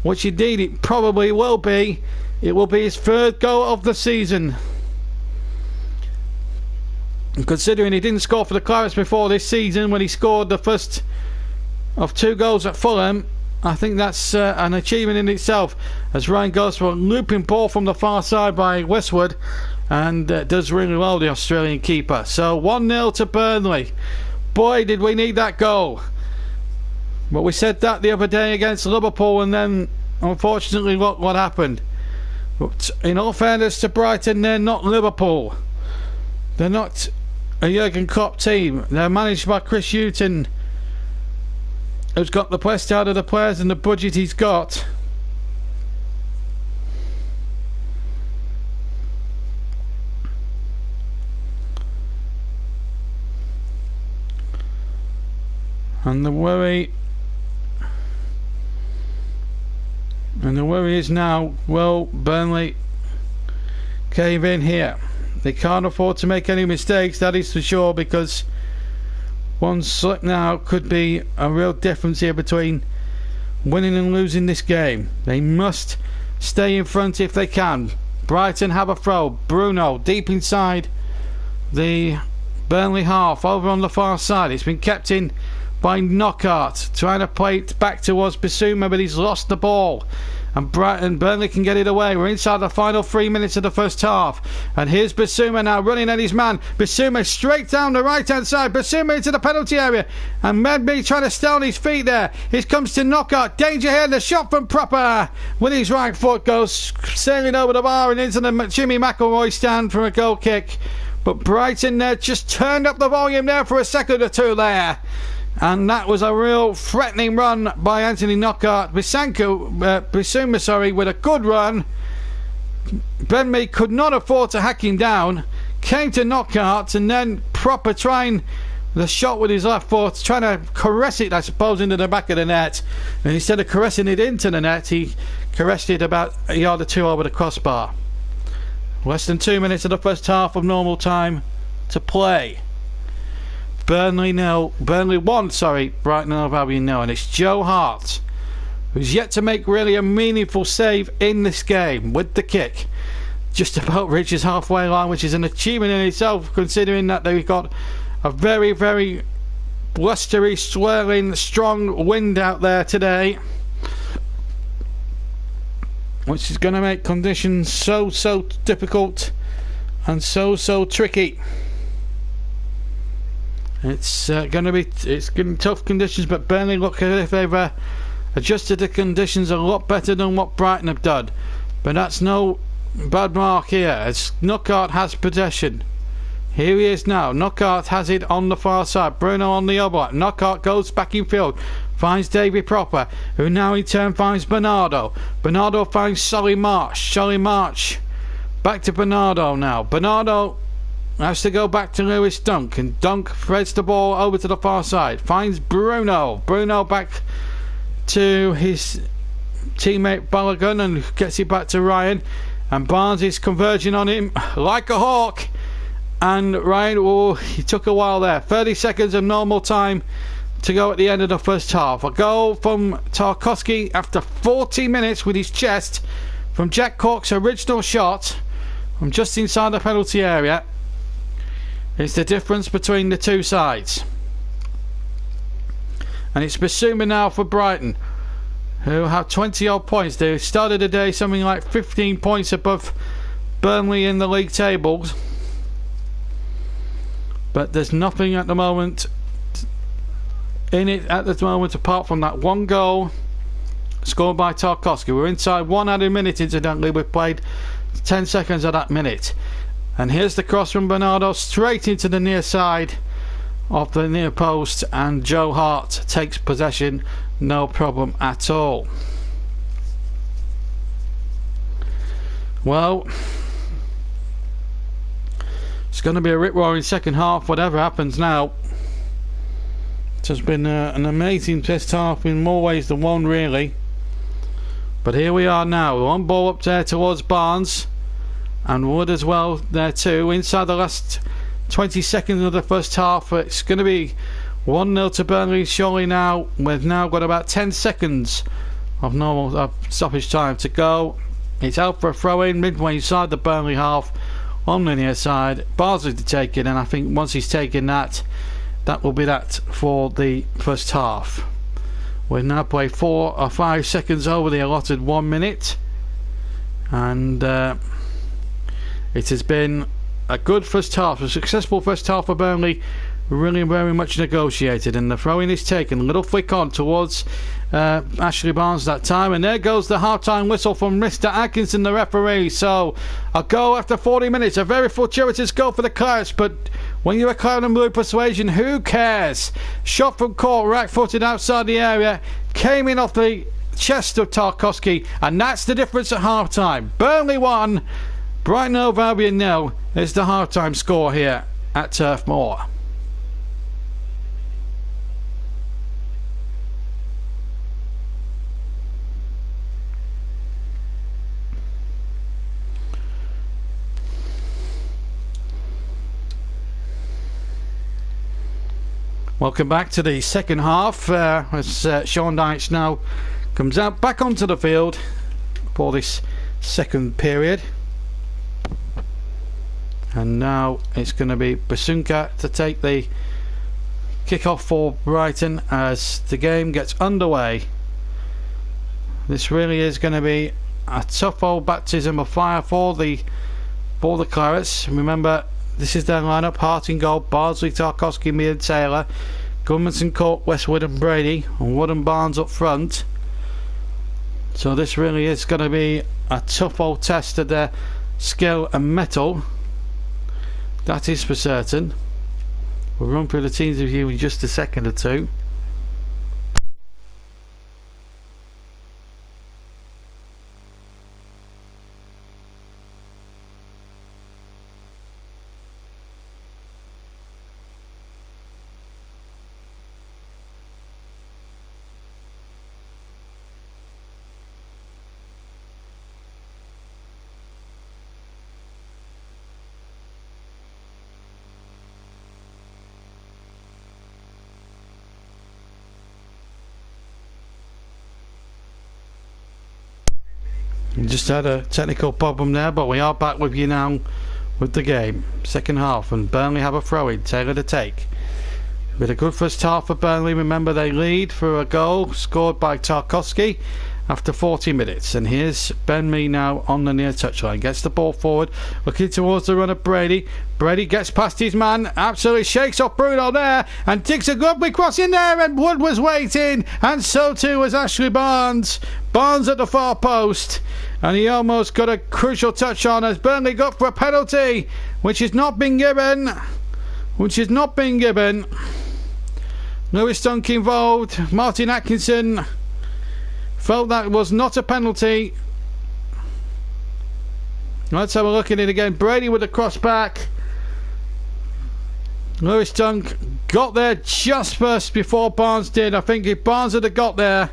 which indeed it probably will be, it will be his third goal of the season. And considering he didn't score for the Clarets before this season when he scored the first of 2 goals at Fulham, I think that's an achievement in itself, as Ryan goes for a looping ball from the far side by Westwood and does really well, the Australian keeper. So 1-0 to Burnley. Boy, did we need that goal. But we said that the other day against Liverpool, and then unfortunately look what happened. But in all fairness to Brighton, they're not Liverpool. They're not a Jurgen Klopp team. They're managed by Chris Hughton, who's got the best out of the players and the budget he's got. And the worry is now, will Burnley cave in here? They can't afford to make any mistakes, that is for sure, because one slip now could be a real difference here between winning and losing this game. They must stay in front if they can. Brighton have a throw. Bruno deep inside the Burnley half, over on the far side. It's been kept in by Knockaert, trying to play it back towards Bissouma, but he's lost the ball. And Burnley can get it away. We're inside the final 3 minutes of the first half. And here's Bissouma now running at his man. Bissouma straight down the right hand side. Bissouma into the penalty area. And Medby trying to stay on his feet there. It comes to Knockaert. Danger here. The shot from Proper with his right foot goes sailing over the bar and into the Jimmy McElroy stand for a goal kick. But Brighton there just turned up the volume there for a second or two there. And that was a real threatening run by Anthony Knockaert. Bissouma, with a good run. Benme could not afford to hack him down. Came to Knockaert and then Proper trying the shot with his left foot, trying to caress it, I suppose, into the back of the net. And instead of caressing it into the net, he caressed it about a yard or two over the crossbar. Less than 2 minutes of the first half of normal time to play. Burnley 1, Brighton and Albion 0, and it's Joe Hart who's yet to make really a meaningful save in this game with the kick. Just about reaches halfway line, which is an achievement in itself, considering that they've got a very, very blustery, swirling, strong wind out there today, which is going to make conditions so difficult and so tricky. It's going to be tough conditions, but Burnley look as if they've adjusted the conditions a lot better than what Brighton have done. But that's no bad mark here, as Knockaert has possession. Here he is now. Knockaert has it on the far side. Bruno on the other. Knockaert goes back in field, finds Davy Proper, who now in turn finds Bernardo. Bernardo finds Solly March. Solly March back to Bernardo now. Bernardo has to go back to Lewis Dunk, and Dunk threads the ball over to the far side, finds Bruno. Bruno back to his teammate Balogun and gets it back to Ryan, and Barnes is converging on him like a hawk, and Ryan, he took a while there. 30 seconds of normal time to go at the end of the first half. A goal from Tarkowski after 40 minutes with his chest from Jack Cork's original shot from just inside the penalty area. It's the difference between the two sides. And it's Bissouma now for Brighton, who have 20 odd points. They started the day something like 15 points above Burnley in the league tables. But there's nothing at the moment in it at the moment apart from that one goal scored by Tarkowski. We're inside 1 added minute, incidentally. We've played 10 seconds of that minute. And here's the cross from Bernardo straight into the near side of the near post, and Joe Hart takes possession, no problem at all. Well, it's going to be a rip-roaring second half, whatever happens now. It has been an amazing first half in more ways than one, really. But here we are now, one ball up there towards Barnes. And Wood as well there too. Inside the last 20 seconds of the first half, it's going to be 1-0 to Burnley surely now. We've now got about 10 seconds of normal stoppage time to go. It's out for a throw-in midway inside the Burnley half on the near side. Barnsley to take it, and I think once he's taken that, that will be that for the first half. We've now played 4 or 5 seconds over the allotted 1 minute, and it has been a good first half, a successful first half for Burnley, really very much negotiated, and the throw-in is taken. A little flick on towards Ashley Barnes that time, and there goes the half-time whistle from Mr. Atkinson, the referee. So a goal after 40 minutes, a very fortuitous goal for the Clarets, but when you're a Claret and Blue persuasion, who cares? Shot from Cork, right-footed outside the area, came in off the chest of Tarkowski, and that's the difference at half-time. Burnley 1, Brighton over Albion 0 is the half-time score here at Turf Moor. Welcome back to the second half as Sean Dyche now comes out back onto the field for this second period. And now it's going to be Basunka to take the kick-off for Brighton as the game gets underway. This really is going to be a tough old baptism of fire for the Clarets. Remember, this is their lineup: Hart in goal, Bardsley, Tarkowski, Mead, Taylor, Goodmanson, Court, Westwood and Brady, and Wood and Barnes up front. So this really is going to be a tough old test of their skill and mettle. That is for certain. We'll run through the teams review in just a second or two. We just had a technical problem there, but we are back with you now with the game. Second half, and Burnley have a throw-in. Taylor to take. With a good first half for Burnley. Remember, they lead for a goal scored by Tarkowski after 40 minutes. And here's Ben Mee now on the near touchline. Gets the ball forward, looking towards the run of Brady. Brady gets past his man, absolutely shakes off Bruno there, and digs a lovely cross in there, and Wood was waiting, and so too was Ashley Barnes. Barnes at the far post, and he almost got a crucial touch on as Burnley got for a penalty, which has not been given. Lewis Dunk involved. Martin Atkinson felt that was not a penalty. Let's have a look at it again. Brady with the cross back. Lewis Dunk got there just first before Barnes did. I think if Barnes had got there,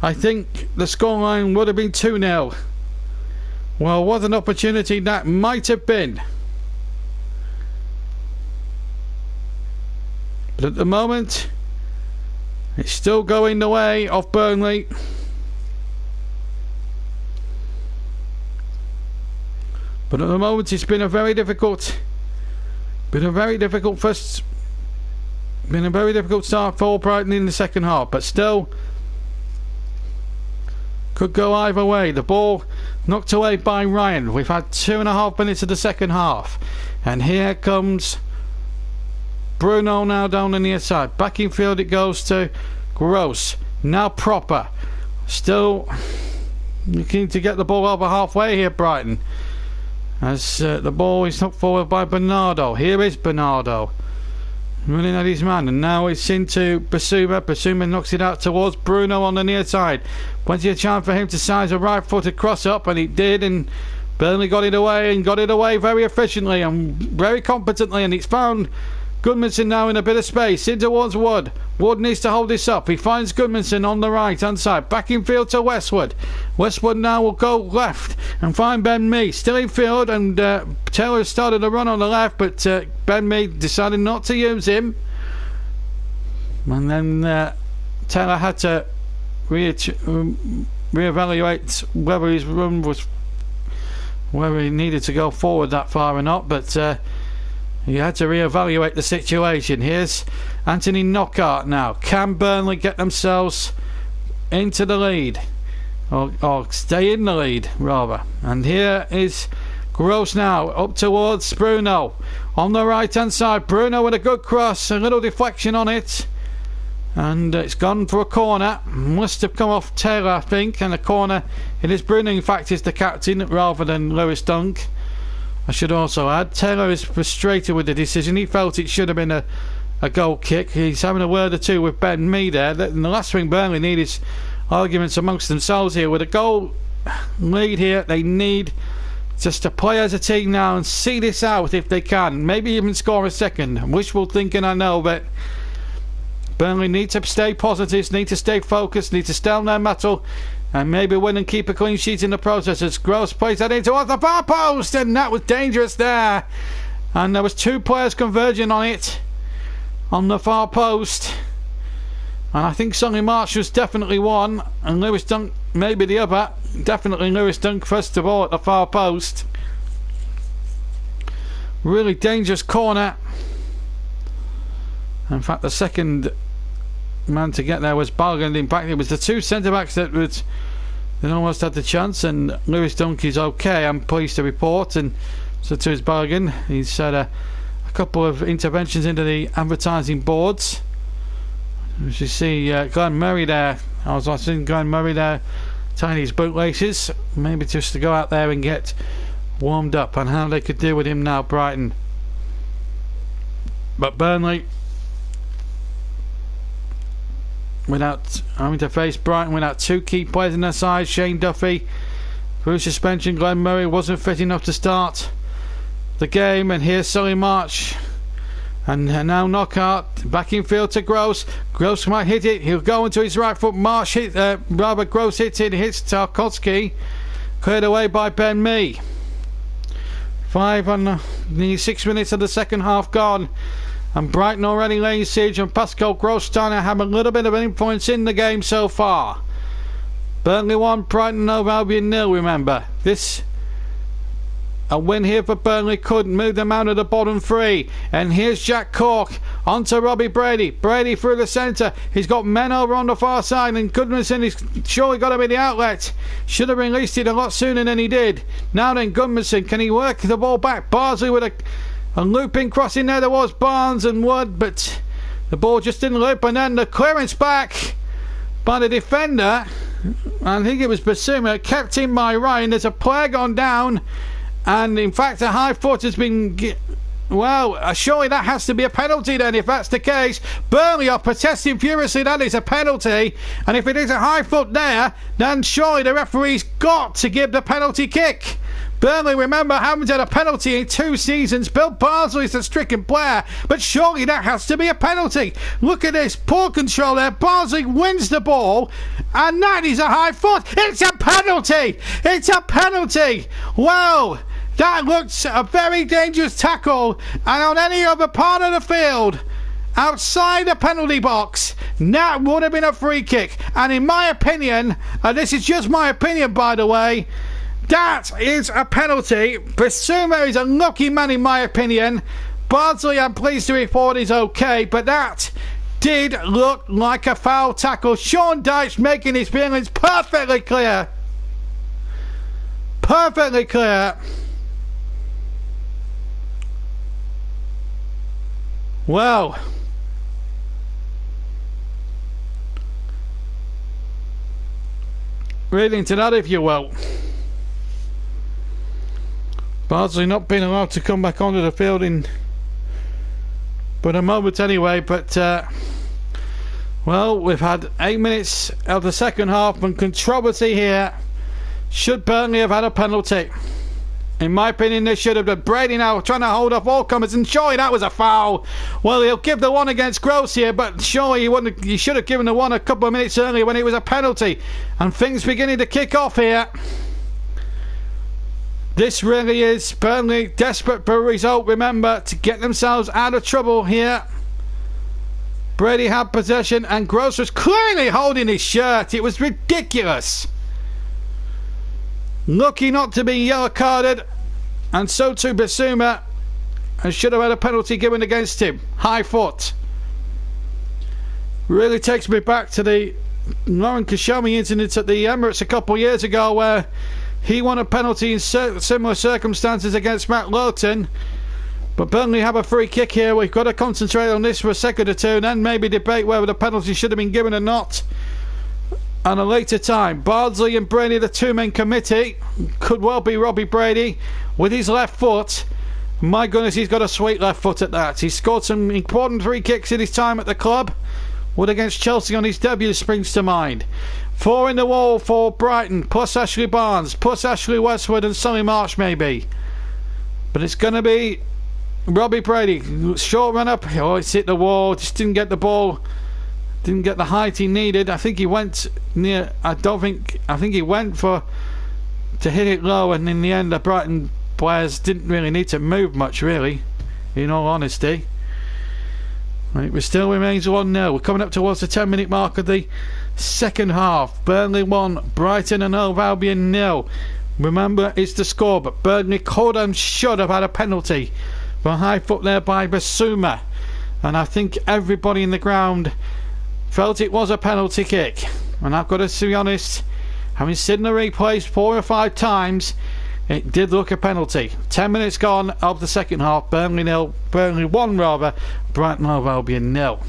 I think the scoreline would have been 2-0. Well, what an opportunity that might have been. But at the moment, it's still going the way of Burnley. But at the moment, it's been a very difficult start for Brighton in the second half. But still, could go either way. The ball knocked away by Ryan. We've had 2.5 minutes of the second half, and here comes Bruno now down the near side. Back in field it goes to Gross. Now Proper. Still looking to get the ball over halfway here, Brighton. As the ball is knocked forward by Bernardo. Here is Bernardo running at his man, and now it's into Basuma. Basuma knocks it out towards Bruno on the near side. Plenty of chance for him to size a right-footed cross-up, and he did, and Burnley got it away, and got it away very efficiently and very competently, and it's found Goodmanson now in a bit of space, in towards Wood. Wood needs to hold this up. He finds Goodmanson on the right-hand side. Back in field to Westwood. Westwood now will go left and find Ben Mee. Still in field, and Taylor started to run on the left, but Ben Mee decided not to use him. And then Taylor had to reevaluate whether his run was, whether he needed to go forward that far or not, but he had to reevaluate the situation. Here's Anthony Knockaert now. Can Burnley get themselves into the lead? Or stay in the lead, rather. And here is Gross now, up towards Bruno. On the right-hand side, Bruno with a good cross. A little deflection on it. And it's gone for a corner. Must have come off Taylor, I think. And the corner, it is Bruno, in fact, is the captain, rather than Lewis Dunk. I should also add, Taylor is frustrated with the decision. He felt it should have been a goal kick. He's having a word or two with Ben Mee there. And the last thing Burnley need is arguments amongst themselves here. With a goal lead here, they need just to play as a team now and see this out if they can. Maybe even score a second. Wishful thinking, I know, but Burnley need to stay positive, need to stay focused, need to stay on their mettle, and maybe win and keep a clean sheet in the process. As Gross plays that into the far post, and that was dangerous there. And there was two players converging on it, on the far post. And I think Sonny Marsh was definitely one, and Lewis Dunk maybe the other. definitely Lewis Dunk first of all at the far post. Really dangerous corner. In fact, the second man to get there was Ballard. In fact, it was the two centre-backs that almost had the chance, and Lewis Dunk is okay, I'm pleased to report, and so to his bargain. He's had a couple of interventions into the advertising boards. As you see, Glenn Murray there. I was watching Glenn Murray there tying his bootlaces, maybe just to go out there and get warmed up on how they could deal with him now, Brighton. But Burnley, without having to face Brighton without two key players in their side, Shane Duffy through suspension, Glenn Murray wasn't fit enough to start the game, and here's Solly March, and now Knockout back in field to Gross. Gross might hit it, he'll go into his right foot. March hit, Gross hits it, hits Tarkowski, cleared away by Ben Mee. 5 on the 6 minutes of the second half gone, and Brighton already laying siege, and Pascal Gross starting to have a little bit of an influence in the game so far. Burnley 1, Brighton over Albion 0, remember. A win here for Burnley could move them out of the bottom three. And here's Jack Cork onto Robbie Brady. Brady through the centre. He's got men over on the far side, and Goodmanson is surely got to be the outlet. Should have released it a lot sooner than he did. Now then, Goodmanson, can he work the ball back? Barsley with a looping cross in there. There was Barnes and Wood, but the ball just didn't loop. And then the clearance back by the defender, I think it was Basuma, kept in by Ryan. There's a player gone down, and in fact a high foot has been... Well, surely that has to be a penalty then, if that's the case. Burnley are protesting furiously that is a penalty, and if it is a high foot there, then surely the referee's got to give the penalty kick. Burnley, remember, haven't had a penalty in 2 seasons. Bill Barsley's a stricken player, but surely that has to be a penalty. Look at this, poor control there. Barsley wins the ball, and that is a high foot. It's a penalty! It's a penalty! Well, that looks a very dangerous tackle, and on any other part of the field, outside the penalty box, that would have been a free kick. And in my opinion, and this is just my opinion by the way, that is a penalty. Basuma is a lucky man in my opinion. Bardsley, I'm pleased to report, is okay, but that did look like a foul tackle. Sean Dyche making his feelings perfectly clear. Perfectly clear. Well, read into that if you will. Bardsley not being allowed to come back onto the field in but a moment anyway, but well, we've had 8 minutes of the second half and controversy here. Should Burnley have had a penalty? In my opinion, they should have. But Brady now trying to hold off all comers, and surely that was a foul. Well, he'll give the one against Gross here, but surely he should have given the one a couple of minutes earlier when it was a penalty. And things beginning to kick off here. This really is Burnley desperate for a result, remember, to get themselves out of trouble here. Brady had possession, and Gross was clearly holding his shirt. It was ridiculous. Lucky not to be yellow carded, and so too Basuma, and should have had a penalty given against him. High foot. Really takes me back to the Lauren Koscielny incident at the Emirates a couple of years ago, where he won a penalty in similar circumstances against Matt Lowton. But Burnley have a free kick here. We've got to concentrate on this for a second or two, and then maybe debate whether the penalty should have been given or not at a later time. Bardsley and Brady, the two-man committee. Could well be Robbie Brady with his left foot. My goodness, he's got a sweet left foot at that. He's scored some important free kicks in his time at the club. Wood against Chelsea on his debut springs to mind. 4 in the wall for Brighton, plus Ashley Barnes, plus Ashley Westwood and Solly March maybe. But it's going to be Robbie Brady. Short run up. Oh, it's hit the wall. Just didn't get the ball. Didn't get the height he needed. I think he went near. I think he went for to hit it low, and in the end the Brighton players didn't really need to move much, really, in all honesty. It still remains 1-0. We're coming up towards the 10-minute mark of the second half. Burnley 1, Brighton and Hove Albion 0. Remember, it's the score, but Burnley could and should have had a penalty for a high foot there by Basuma. And I think everybody in the ground felt it was a penalty kick. And I've got to be honest, having seen the replays 4 or 5 times, it did look a penalty. 10 minutes gone of the second half. Burnley 1 rather. Brighton Hove Albion 0.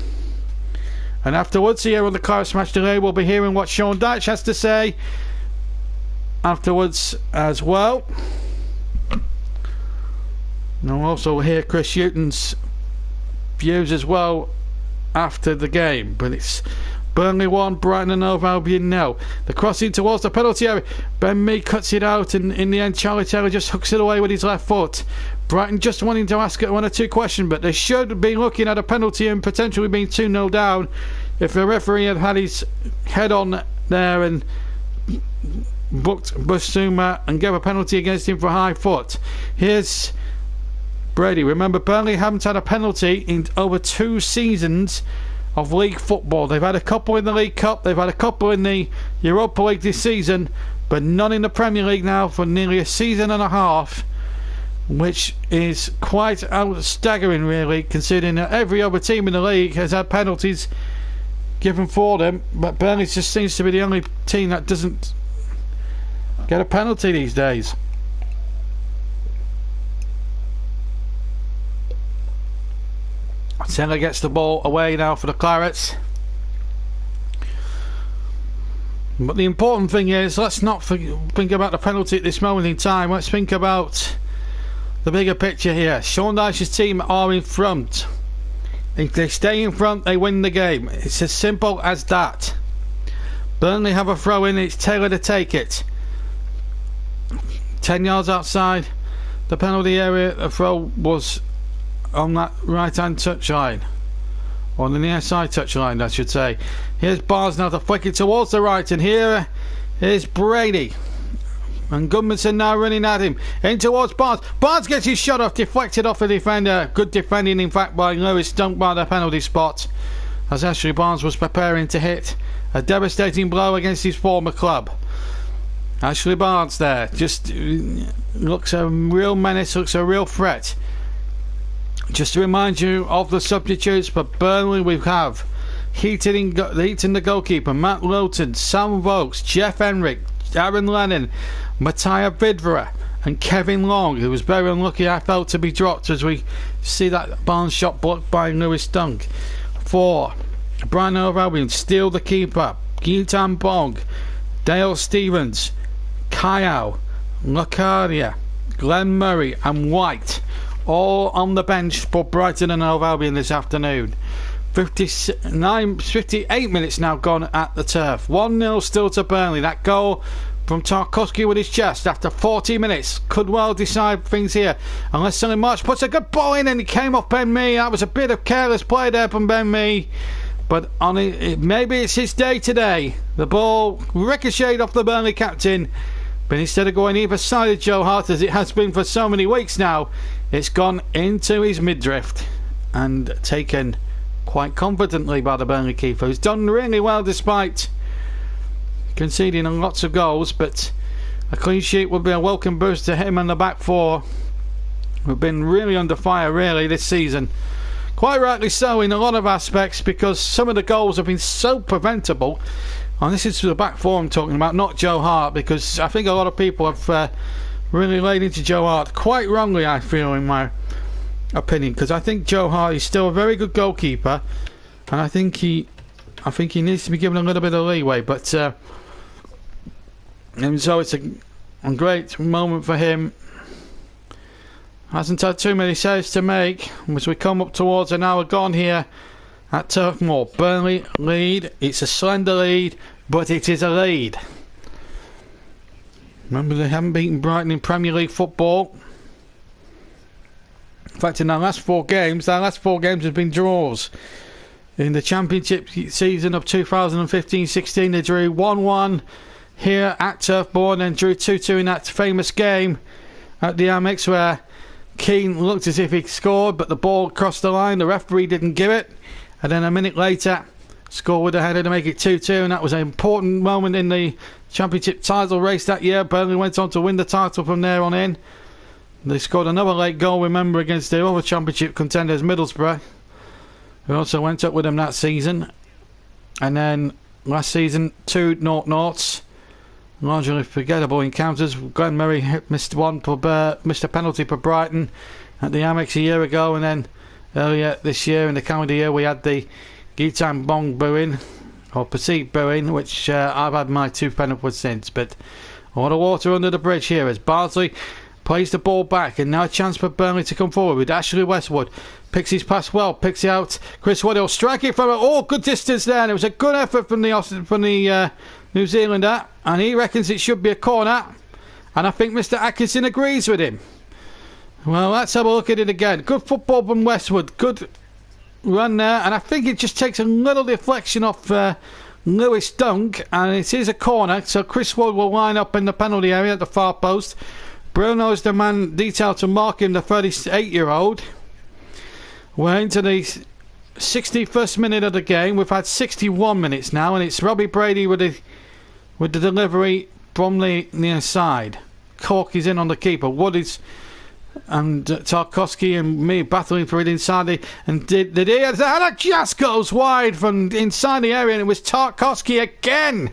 And afterwards, here on the Clarets Match Delay, we'll be hearing what Sean Dyche has to say afterwards as well. And we'll also hear Chris Hughton's views as well after the game. But it's Burnley 1, Brighton and Hove Albion 0. The crossing towards the penalty area. Ben Mee cuts it out, and in the end Charlie Taylor just hooks it away with his left foot. Brighton just wanting to ask 1 or 2 questions, but they should be looking at a penalty and potentially being 2-0 down if the referee had had his head on there and booked Basuma and gave a penalty against him for high foot. Here's Brady. Remember, Burnley haven't had a penalty in over 2 seasons of league football. They've had a couple in the League Cup, they've had a couple in the Europa League this season, but none in the Premier League now for nearly a season and a half, which is quite staggering really, considering that every other team in the league has had penalties given for them, but Burnley just seems to be the only team that doesn't get a penalty these days. Taylor gets the ball away now for the Clarets. But the important thing is, let's not think about the penalty at this moment in time. Let's think about the bigger picture here. Sean Dyche's team are in front. If they stay in front, they win the game. It's as simple as that. Burnley have a throw in, it's Taylor to take it. 10 yards outside the penalty area, the throw was on that right hand touchline, on the near side touchline I should say. Here's Barnes now to flick it towards the right, and here is Brady, and Gudmundsson now running at him in towards Barnes. Barnes gets his shot off, deflected off the defender. Good defending in fact by Lewis, dunked by the penalty spot as Ashley Barnes was preparing to hit a devastating blow against his former club. Ashley Barnes there just looks a real menace, looks a real threat. Just to remind you of the substitutes for Burnley, we have Heaton the goalkeeper, Matt Lowton, Sam Vokes, Jeff Henrik, Aaron Lennon, Mattia Vidra and Kevin Long, who was very unlucky I felt to be dropped as we see that Barnes shot blocked by Lewis Dunk. 4. Brighton Hove Albion, Steele the keeper, Guitan Bong, Dale Stevens, Kyle, Locadia, Glenn Murray and White, all on the bench for Brighton and Hove Albion this afternoon. 58 minutes now gone at the turf. 1-0 still to Burnley. That goal from Tarkowski with his chest after 40 minutes could well decide things here, unless Sonny March puts a good ball in and it came off Ben Mee. That was a bit of careless play there from Ben Mee, but on it, maybe it's his day today. The ball ricocheted off the Burnley captain, but instead of going either side of Joe Hart as it has been for so many weeks now, it's gone into his midriff and taken quite confidently by the Burnley keeper, who's done really well despite conceding lots of goals. But a clean sheet would be a welcome boost to him and the back four, who've been really under fire really this season. Quite rightly so in a lot of aspects, because some of the goals have been so preventable. And this is the back four I'm talking about, not Joe Hart, because I think a lot of people have really laid into Joe Hart quite wrongly, I feel, in my opinion, because I think Joe Hart is still a very good goalkeeper, and I think he needs to be given a little bit of leeway. But and so it's a great moment for him. Hasn't had too many saves to make as we come up towards an hour gone here at Turf Moor. Burnley lead. It's a slender lead, but it is a lead. Remember, they haven't beaten Brighton in Premier League football. In fact, in their last four games have been draws. In the Championship season of 2015-16, they drew 1-1 here at Turf Moor, and then drew 2-2 in that famous game at the Amex where Keane looked as if he scored, but the ball crossed the line. The referee didn't give it, and then a minute later score with a header to make it 2-2, and that was an important moment in the Championship title race that year. Burnley went on to win the title from there on in. They scored another late goal, remember, against their other Championship contenders, Middlesbrough, who also went up with them that season. And then last season, 2 0-0s. Largely forgettable encounters. Glenn Murray missed a penalty for Brighton at the Amex a year ago, and then earlier this year in the calendar year we had the Gitan Bong booing, or perceived booing, which I've had my tooth pen upwards since. But a lot of water under the bridge here as Bardsley plays the ball back, and now a chance for Burnley to come forward with Ashley Westwood. Picks his pass well, picks it out. Chris Waddell striking from a good distance there, and it was a good effort from the New Zealander, and he reckons it should be a corner, and I think Mr. Atkinson agrees with him. Well, let's have a look at it again. Good football from Westwood, good run there, and I think it just takes a little deflection off Lewis Dunk, and it is a corner, so Chris Wood will line up in the penalty area at the far post. Bruno's the man detailed to mark him, the 38-year-old. We're into the 61st minute of the game. We've had 61 minutes now, and it's Robbie Brady with the delivery from the near side. Cork is in on the keeper. Wood is and Tarkowski and me battling for it inside and did he? And it just goes wide from inside the area, and it was Tarkowski again.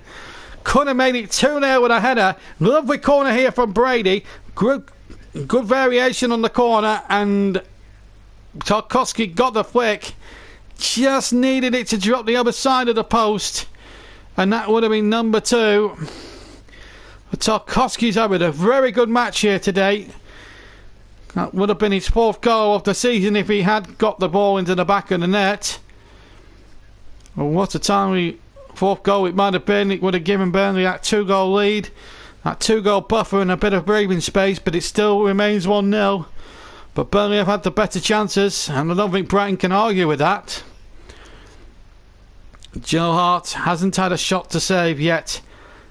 Could have made it 2-0 with a header. Lovely corner here from Brady. Good variation on the corner, and Tarkowski got the flick. Just needed it to drop the other side of the post, and that would have been number 2. But Tarkowski's having a very good match here today. That would have been his 4th goal of the season if he had got the ball into the back of the net. Well, what a timely 4th goal it might have been. It would have given Burnley that 2-goal lead, that 2-goal buffer and a bit of breathing space, but it still remains 1-0. But Burnley have had the better chances, and I don't think Brighton can argue with that. Joe Hart hasn't had a shot to save yet.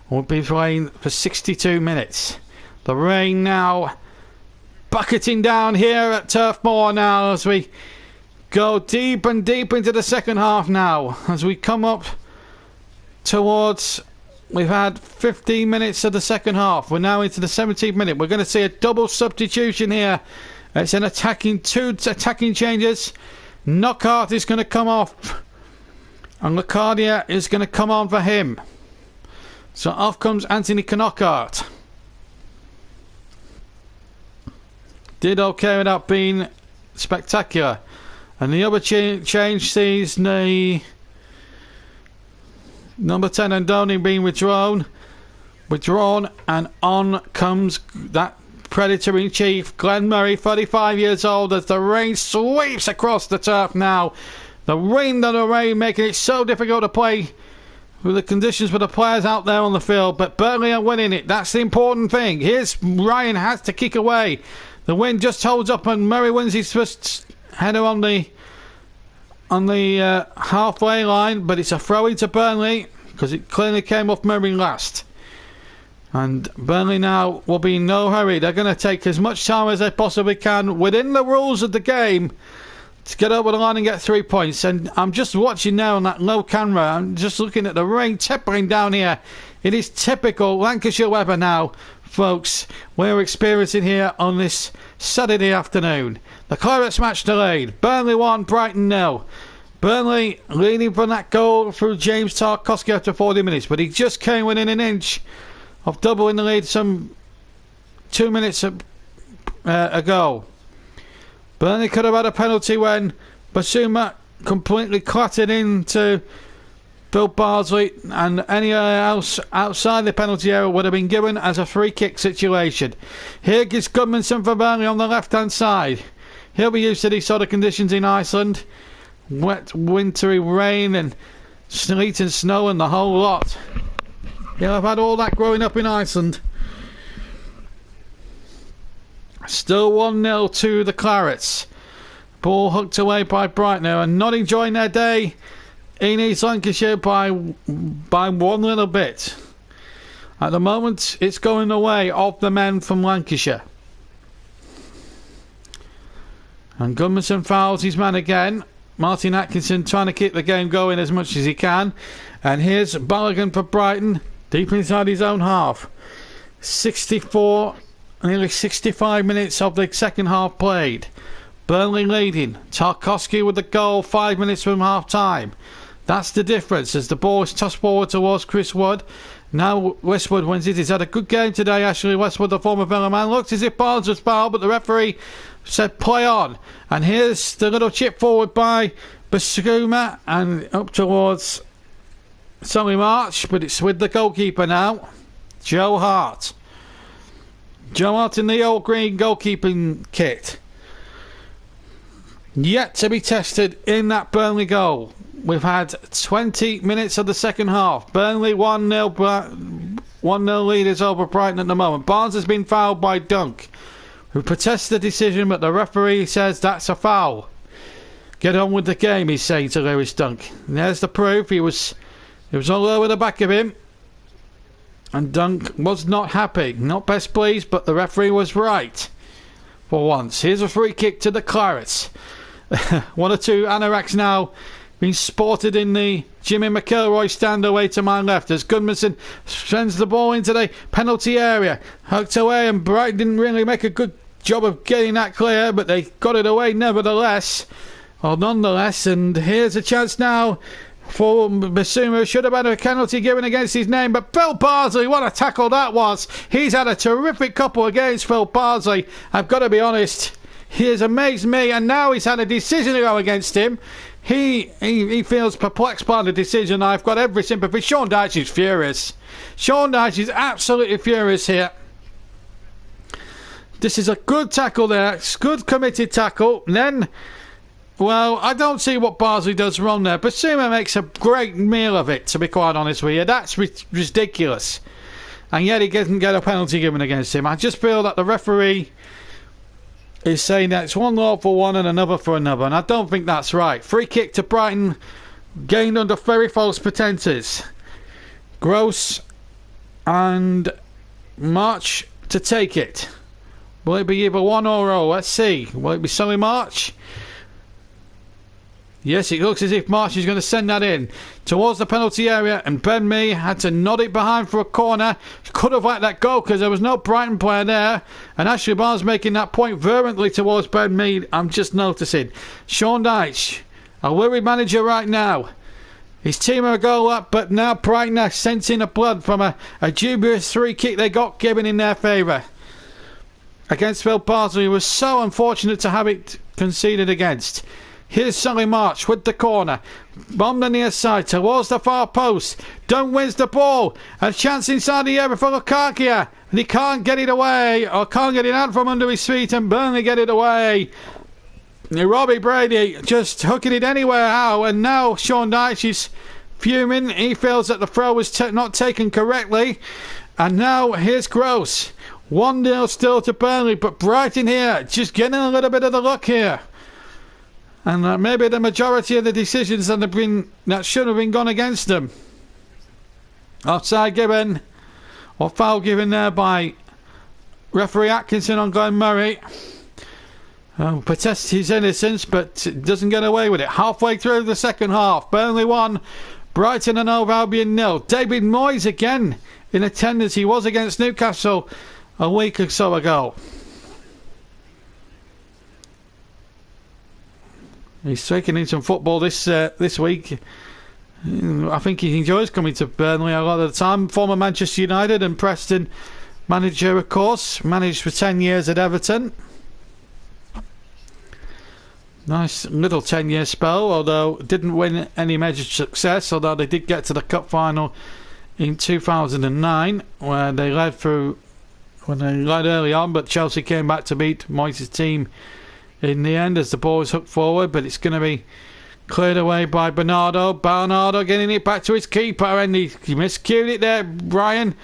We'll be playing for 62 minutes. The rain now bucketing down here at Turf Moor now as we go deep and deep into the second half now. As we come up towards... We've had 15 minutes of the second half. We're now into the 17th minute. We're going to see a double substitution here. It's an two attacking changes. Knockhart is going to come off, and Lacardia is going to come on for him. So off comes Anthony Knockhart. Did okay without being spectacular. And the other change sees the number 10 Andoni being withdrawn, and on comes that Predator in chief, Glenn Murray, 35 years old, as the rain sweeps across the turf now. The wind and the rain making it so difficult to play with the conditions for the players out there on the field, but Burnley are winning it. That's the important thing. Here's Ryan, has to kick away. The wind just holds up, and Murray wins his first header on the halfway line, but it's a throw into Burnley because it clearly came off Murray last. And Burnley now will be in no hurry. They're going to take as much time as they possibly can within the rules of the game to get over the line and get 3 points. And I'm just watching now on that low camera. I'm just looking at the rain tipping down here. It is typical Lancashire weather now, folks, we're experiencing here on this Saturday afternoon. The Clarets match delayed. Burnley 1, Brighton 0. Burnley leading from that goal through James Tarkowski after 40 minutes, but he just came within an inch of doubling the lead some 2 minutes ago. Burnley could have had a penalty when Basuma completely clattered into Bill Bardsley, and anyone else outside the penalty area would have been given as a free kick situation. Here gives Gudmundsson for Burnley on the left hand side. He'll be used to these sort of conditions in Iceland. Wet, wintry rain and sleet and snow and the whole lot. Yeah, I've had all that growing up in Iceland. Still 1-0 to the Clarets. Ball hooked away by Brighton, and not enjoying their day in East Lancashire by one little bit. At the moment, it's going the way of the men from Lancashire. And Gudmundsson fouls his man again. Martin Atkinson trying to keep the game going as much as he can. And here's Balogun for Brighton, deep inside his own half. 64, nearly 65 minutes of the second half played. Burnley leading. Tarkowski with the goal 5 minutes from half time. That's the difference as the ball is tossed forward towards Chris Wood. Now Westwood wins it. He's had a good game today, Ashley Westwood, the former Villa man. Looks as if Barnes was fouled, but the referee said play on. And here's the little chip forward by Basuma and up towards Solly March, but it's with the goalkeeper now, Joe Hart. Joe Hart in the old green goalkeeping kit. Yet to be tested in that Burnley goal. We've had 20 minutes of the second half. Burnley 1-0 leaders over Brighton at the moment. Barnes has been fouled by Dunk, who protests the decision, but the referee says that's a foul. Get on with the game, he's saying to Lewis Dunk. And there's the proof. It was all over the back of him. And Dunk was not happy. Not best pleased, but the referee was right. For once. Here's a free kick to the Clarets. One or two anoraks now being sported in the Jimmy McElroy stand away to my left as Goodmanson sends the ball into the penalty area. Hooked away, and Brighton didn't really make a good job of getting that clear, but they got it away nevertheless. Or nonetheless, and here's a chance now for Basuma. Should have had a penalty given against his name, but Phil Bardsley, what a tackle that was. He's had a terrific couple against Phil Bardsley. I've got to be honest, he has amazed me, and now he's had a decision to go against him. He feels perplexed by the decision. I've got every sympathy. Sean Dyche is furious. Sean Dyche is absolutely furious here. This is a good tackle there. It's good committed tackle. And then, well, I don't see what Bardsley does wrong there. Basuma makes a great meal of it, to be quite honest with you. That's ridiculous. And yet he doesn't get a penalty given against him. I just feel that the referee is saying that it's one law for one and another for another, and I don't think that's right. Free kick to Brighton, gained under very false pretences. Gross and March to take it. Will it be either 1 or 0? Let's see. Will it be Solly March? Yes, it looks as if March is going to send that in towards the penalty area, and Ben Mee had to nod it behind for a corner. Could have let that go because there was no Brighton player there, and Ashley Barnes making that point vehemently towards Ben Mee. I'm just noticing. Sean Dyche, a worried manager right now. His team are a goal up, but now Brighton are sensing the blood from a dubious free kick they got given in their favour against Phil Bardsley, who was so unfortunate to have it conceded against. Here's Solly March with the corner. Bomb the near side towards the far post. Don't wins the ball. A chance inside the area for Lukaku. And he can't get it away, or can't get it out from under his feet, and Burnley get it away. Robbie Brady just hooking it anywhere how, and now Sean Dyche is fuming. He feels that the throw was not taken correctly. And now here's Gross. 1-0 still to Burnley, but Brighton here just getting a little bit of the luck here. And maybe the majority of the decisions that should have been gone against them. Offside given, or foul given there by referee Atkinson on Glenn Murray. Protests his innocence, but doesn't get away with it. Halfway through the second half, Burnley 1, Brighton and Hove Albion 0. David Moyes again in attendance. He was against Newcastle a week or so ago. He's taking in some football this week. I think he enjoys coming to Burnley a lot of the time. Former Manchester United and Preston manager, of course. Managed for 10 years at Everton. Nice little 10-year spell, although didn't win any major success, although they did get to the cup final in 2009, where they led early on, but Chelsea came back to beat Moyes' team in the end as the ball is hooked forward, but it's going to be cleared away by Bernardo. Bernardo getting it back to his keeper, and he miscued it there, Brian.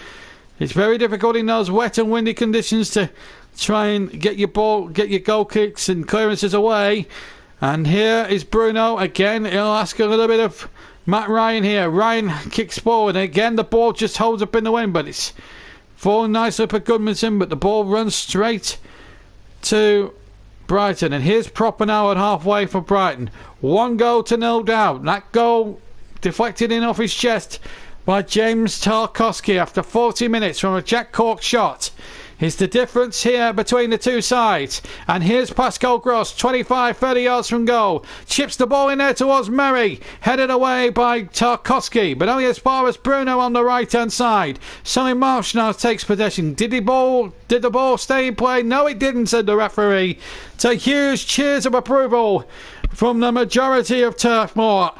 It's very difficult in those wet and windy conditions to try and get your goal kicks and clearances away. And here is Bruno again. He'll ask a little bit of Matt Ryan here. Ryan kicks forward, and again the ball just holds up in the wind, but it's falling nicely for Goodmanson, but the ball runs straight to Brighton. And here's proper now at halfway for Brighton. 1 goal to 0 down. That goal deflected in off his chest by James Tarkowski after 40 minutes from a Jack Cork shot. Is the difference here between the two sides. And here's Pascal Gross, 25-30 yards from goal. Chips the ball in there towards Murray. Headed away by Tarkowski, but only as far as Bruno on the right-hand side. Sonny Marsh now takes possession. Did the ball stay in play? No, it didn't, said the referee. So huge cheers of approval from the majority of Turf Moor.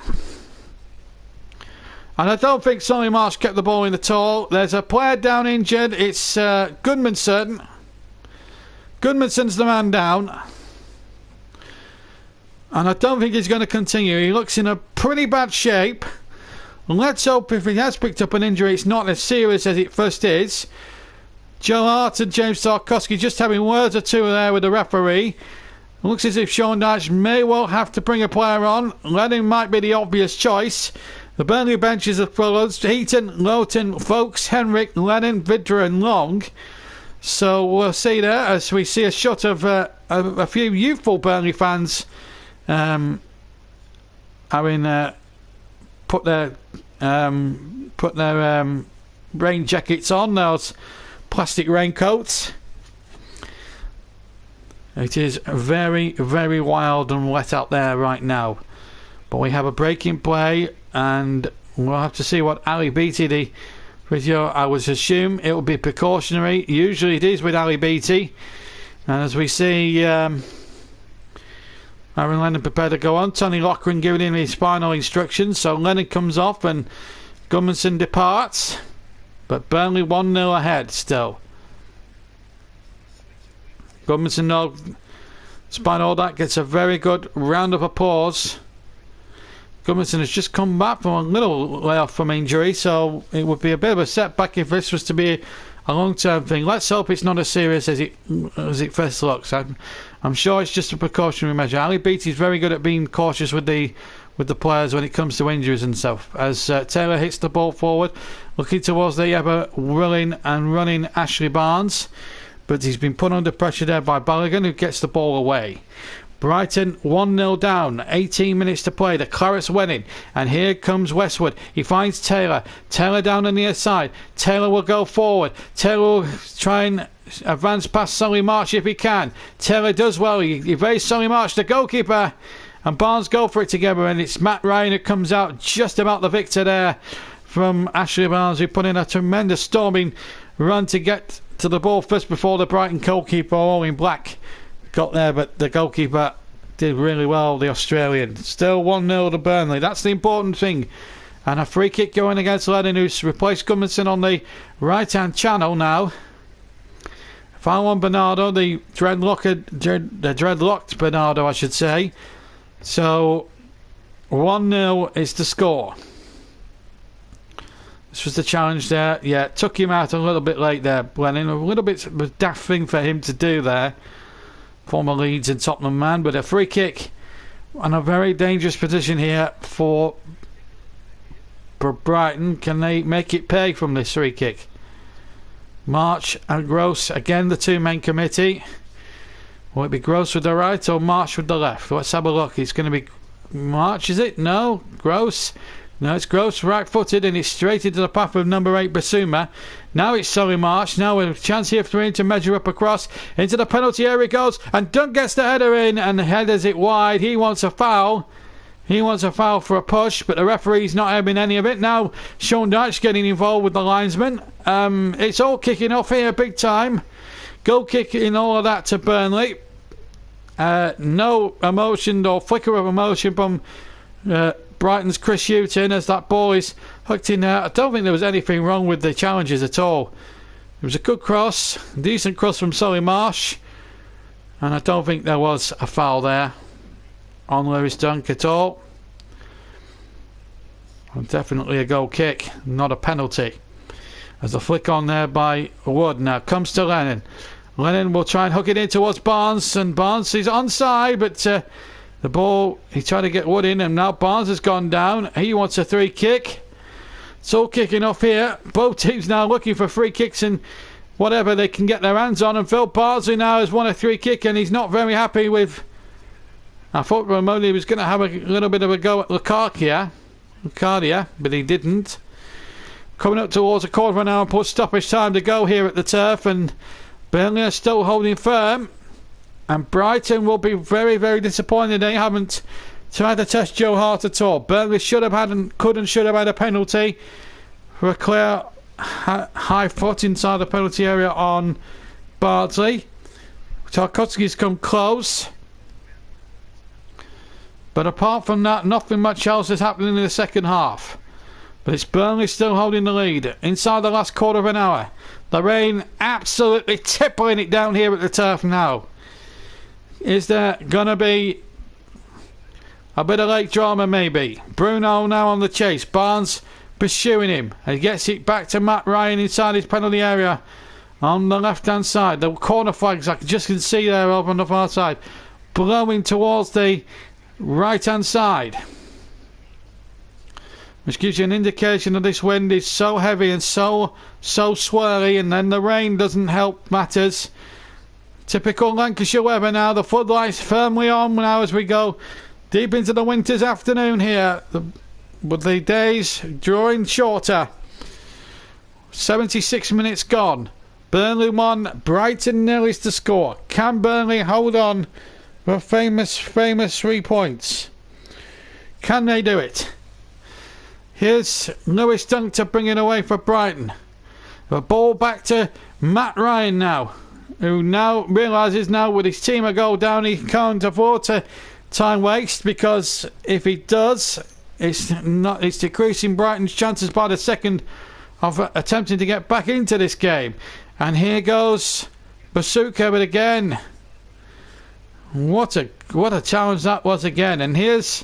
And I don't think Sonny Marsh kept the ball in at all. There's a player down injured. It's Gudmundsson. Gudmundsson's the man down. And I don't think he's going to continue. He looks in a pretty bad shape. And let's hope if he has picked up an injury, it's not as serious as it first is. Joe Hart and James Tarkowski just having words or two there with the referee. It looks as if Sean Dyche may well have to bring a player on. Lennon might be the obvious choice. The Burnley benches are full of Heaton, Lowton, Folkes, Henrik, Lennon, Vidra and Long. So we'll see there as we see a shot of a few youthful Burnley fans having put their rain jackets on, those plastic raincoats. It is very, very wild and wet out there right now. But we have a break in play, and we'll have to see what Ali Beattie, the physio, I would assume it will be precautionary. Usually it is with Ali Beattie. And as we see Aaron Lennon prepared to go on, Tony Loughran giving him his final instructions. So Lennon comes off and Gudmundsson departs. But Burnley 1-0 ahead still. Gudmundsson, no, despite all that, gets a very good round of applause. Gudmundsson has just come back from a little layoff from injury, so it would be a bit of a setback if this was to be a long-term thing. Let's hope it's not as serious as it first looks. I'm sure it's just a precautionary measure. Ali Beattie is very good at being cautious with the players when it comes to injuries and stuff. As Taylor hits the ball forward, looking towards the ever willing and running Ashley Barnes, but he's been put under pressure there by Balogun, who gets the ball away. Brighton 1-0 down, 18 minutes to play. The Clarets winning, and here comes Westwood. He finds Taylor. Taylor down on the near side. Taylor will go forward. Taylor will try and advance past Solly March if he can. Taylor does well. He evades Solly March, the goalkeeper, and Barnes go for it together, and it's Matt Ryan who comes out just about the victor there from Ashley Barnes, who put in a tremendous storming run to get to the ball first before the Brighton goalkeeper, all in black, got there, but the goalkeeper did really well, the Australian. Still 1-0 to Burnley. That's the important thing. And a free kick going against Lennon, who's replaced Gudmundsson on the right-hand channel now. Foul on Bernardo, the dreadlocked Bernardo, I should say. So 1-0 is the score. This was the challenge there. Yeah, took him out a little bit late there, Lennon. A little bit of a daft thing for him to do there. Former Leeds and Tottenham man, but a free kick and a very dangerous position here for Brighton. Can they make it pay from this free kick? March and Gross, again the two-man committee. Will it be Gross with the right or March with the left? Let's have a look. It's going to be March, is it? No, Gross. No, it's Gross, right-footed, and it's straight into the path of number 8, Basuma. Now it's Solly March. Now a chance here for him to measure up across. Into the penalty area he goes, and Dunn gets the header in, and headers it wide. He wants a foul. He wants a foul for a push, but the referee's not having any of it. Now Sean Dyche getting involved with the linesman. It's all kicking off here big time. Goal kick in all of that to Burnley. No emotion or flicker of emotion from Brighton's Chris Hughton as that ball is hooked in there. I don't think there was anything wrong with the challenges at all. It was a good cross, decent cross from Solly Marsh, and I don't think there was a foul there on Lewis Dunk at all. And definitely a goal kick, not a penalty. As a flick on there by Wood. Now comes to Lennon. Lennon will try and hook it in towards Barnes, and Barnes is onside, but the ball, he tried to get Wood in, and now Barnes has gone down. He wants a free kick. It's all kicking off here. Both teams now looking for free kicks, and whatever they can get their hands on. And Phil Bardsley now has won a free kick, and he's not very happy with... I thought Ramone was going to have a little bit of a go at Lacardia, but he didn't. Coming up towards a quarter of an hour, put stoppage time to go here at the turf, and Burnley are still holding firm. And Brighton will be very, very disappointed they haven't tried to test Joe Hart at all. Burnley should have had a penalty for a clear high foot inside the penalty area on Bardsley. Tarkowski's come close. But apart from that, nothing much else is happening in the second half. But it's Burnley still holding the lead inside the last quarter of an hour. The rain absolutely tippling it down here at the turf now. Is there going to be a bit of late drama maybe? Bruno now on the chase. Barnes pursuing him. He gets it back to Matt Ryan inside his penalty area on the left hand side. The corner flags I just can see there over on the far side, blowing towards the right hand side, which gives you an indication that this wind is so heavy and so swirly, and then the rain doesn't help matters. Typical Lancashire weather now. The floodlights firmly on now as we go deep into the winter's afternoon here, with the days drawing shorter. 76 minutes gone. Burnley 1, Brighton 0 is the score. Can Burnley hold on for famous 3 points? Can they do it? Here's Lewis Dunk to bring it away for Brighton. The ball back to Matt Ryan now, who now realises now with his team a goal down he can't afford to time waste, because if he does, it's decreasing Brighton's chances by the second of attempting to get back into this game. And here goes Basuka, but again, what a challenge that was again. And here's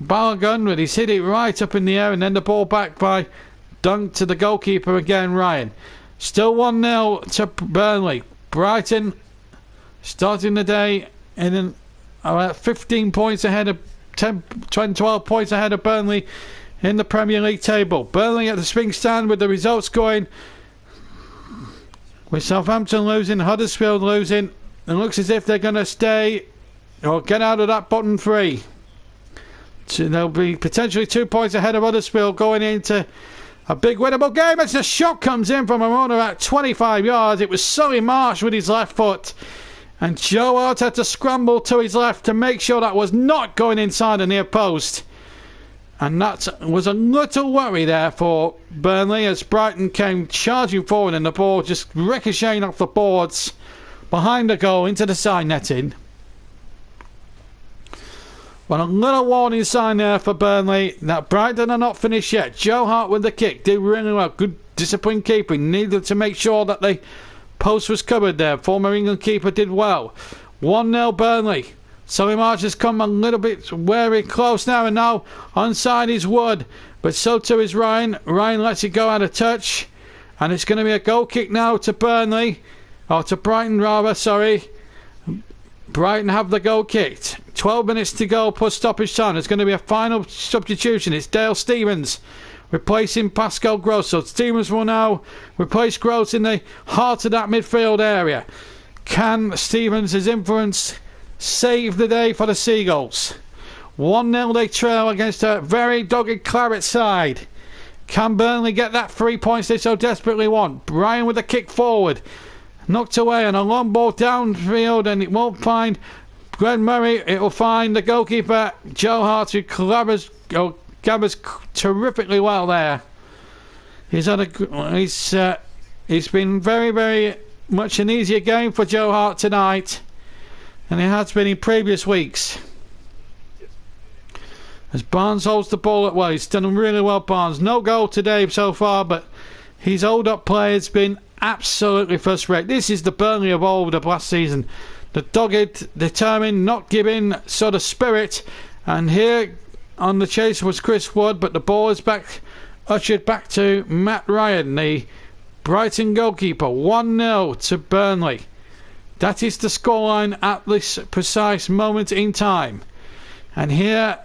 Balogun, but he's hit it right up in the air, and then the ball back by Dunk to the goalkeeper again, Ryan. Still 1-0 to Burnley. Brighton starting the day in about 15 points ahead of 12 points ahead of Burnley in the Premier League table. Burnley at the swing stand with the results going, with Southampton losing, Huddersfield losing. It looks as if they're going to stay or get out of that bottom 3. So they'll be potentially 2 points ahead of Huddersfield going into a big winnable game. As the shot comes in from around about 25 yards. It was Solly Marsh with his left foot, and Joe Hart had to scramble to his left to make sure that was not going inside the near post. And that was a little worry there for Burnley as Brighton came charging forward, and the ball just ricocheting off the boards behind the goal into the side netting. Well, a little warning sign there for Burnley that Brighton are not finished yet. Joe Hart with the kick did really well. Good disciplined keeping. Needed to make sure that the post was covered there. Former England keeper did well. 1-0 Burnley. Solly March has come a little bit very close now, and now onside is Wood, but so too is Ryan. Ryan lets it go out of touch, and it's going to be a goal kick now to Burnley, or to Brighton rather, sorry. Brighton have the goal kicked. 12 minutes to go plus stoppage time. There's going to be a final substitution. It's Dale Stevens replacing Pascal Gross. So Stevens will now replace Gross in the heart of that midfield area. Can Stevens' influence save the day for the Seagulls? 1-0 they trail against a very dogged Clarets side. Can Burnley get that 3 points they so desperately want? Brian with a kick forward. Knocked away on a long ball downfield, and it won't find Glenn Murray. It will find the goalkeeper, Joe Hart, who gathers terrifically well there. He's been very, very much an easier game for Joe Hart tonight, and it has been in previous weeks. As Barnes holds the ball at well, he's done really well, Barnes. No goal today so far, but his hold up play has been absolutely first rate. This is the Burnley of old of last season. The dogged, determined, not giving sort of spirit. And here on the chase was Chris Wood, but the ball is back, ushered back to Matt Ryan, the Brighton goalkeeper. 1-0 to Burnley. That is the scoreline at this precise moment in time. And here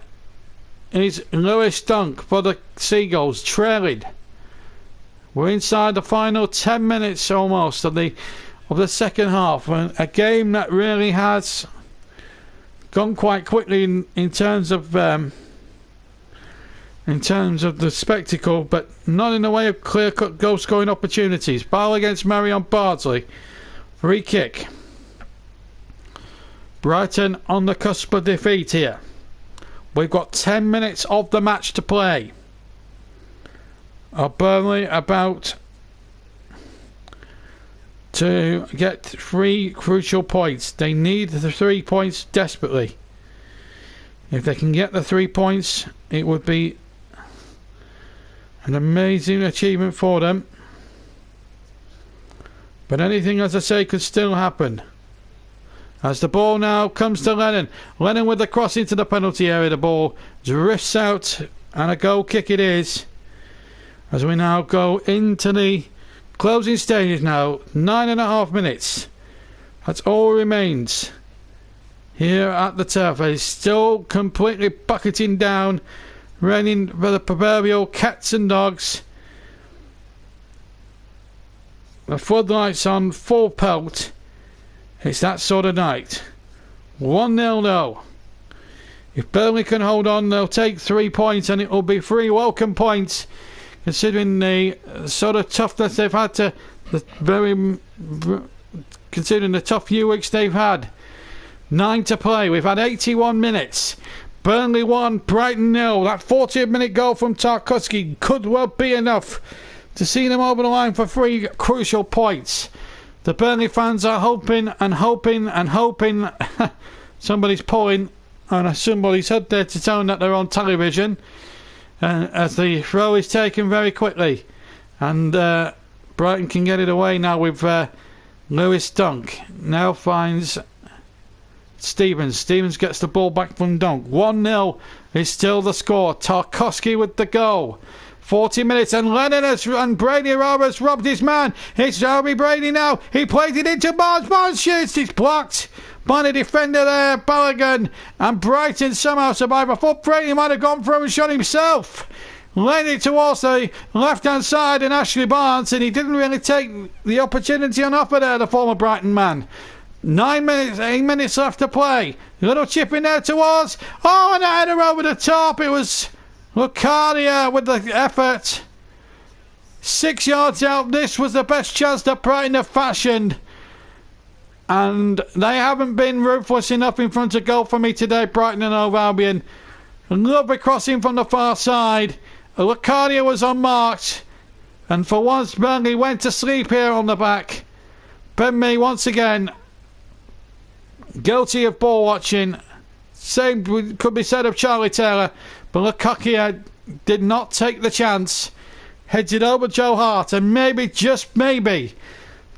is Lewis Dunk for the Seagulls, trailing We're inside the final 10 minutes almost of the second half. A game that really has gone quite quickly in terms of the spectacle, but not in the way of clear-cut goal-scoring opportunities. Ball against Murray on Bardsley. Free kick. Brighton on the cusp of defeat here. We've got 10 minutes of the match to play. Burnley about to get 3 crucial points. They need the 3 points desperately. If they can get the 3 points, it would be an amazing achievement for them. But anything, as I say, could still happen. As the ball now comes to Lennon. Lennon with the cross into the penalty area. The ball drifts out and a goal kick it is. As we now go into the closing stages now. 9.5 minutes. That's all remains here at the turf. It's still completely bucketing down. Raining for the proverbial cats and dogs. The floodlights on full pelt. It's that sort of night. 1-0 though. If Burnley can hold on, they'll take 3 points, and it will be 3 welcome points, considering the sort of toughness they've had considering the tough few weeks they've had. 9 to play. We've had 81 minutes. Burnley 1, Brighton 0. That 40th minute goal from Tarkowski could well be enough to see them over the line for 3 crucial points. The Burnley fans are hoping and hoping and hoping. Somebody's pulling on somebody's head there to tell them that they're on television. As the throw is taken very quickly. And Brighton can get it away now with Lewis Dunk. Now finds Stevens. Stevens gets the ball back from Dunk. 1-0 is still the score. Tarkowski with the goal. 40 minutes and Lennon and Brady Roberts robbed his man. It's Harvey Brady now. He plays it into Barnes. Barnes shoots. It's blocked by the defender there, Balogun. And Brighton somehow survive. I thought Brady might have gone for him and shot himself. Led it towards the left-hand side and Ashley Barnes, and he didn't really take the opportunity on offer there, the former Brighton man. 8 minutes left to play. A little chip in there towards. Oh, and a header over the top. It was Lucadia with the effort. 6 yards out. This was the best chance that Brighton have fashioned. And they haven't been ruthless enough in front of goal for me today, Brighton and Hove Albion. A lovely crossing from the far side. Lucadia was unmarked. And for once, Burnley went to sleep here on the back. Ben Mee once again guilty of ball watching. Same could be said of Charlie Taylor. But Lukaku did not take the chance. Heads it over Joe Hart, and maybe, just maybe,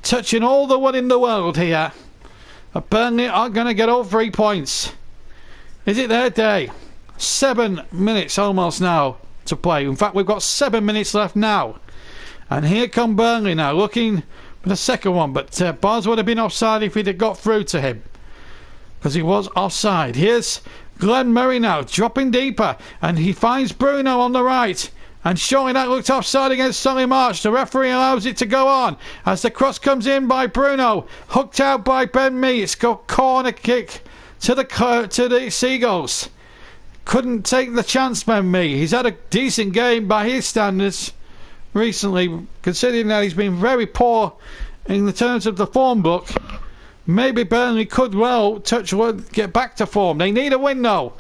touching all the wood in the world here, Burnley are going to get all 3 points. Is it their day? 7 minutes almost now to play. In fact, we've got 7 minutes left now. And here come Burnley now, looking for the second one. But Barnes would have been offside if he'd have got through to him, because he was offside. Here's Glenn Murray now, dropping deeper, and he finds Bruno on the right, and surely that looked offside against Solly March. The referee allows it to go on as the cross comes in by Bruno, hooked out by Ben Mee. It's got corner kick to the Seagulls. Couldn't take the chance, Ben Mee. He's had a decent game by his standards recently, considering that he's been very poor in the terms of the form book. Maybe Burnley could well touch wood, get back to form. They need a win though.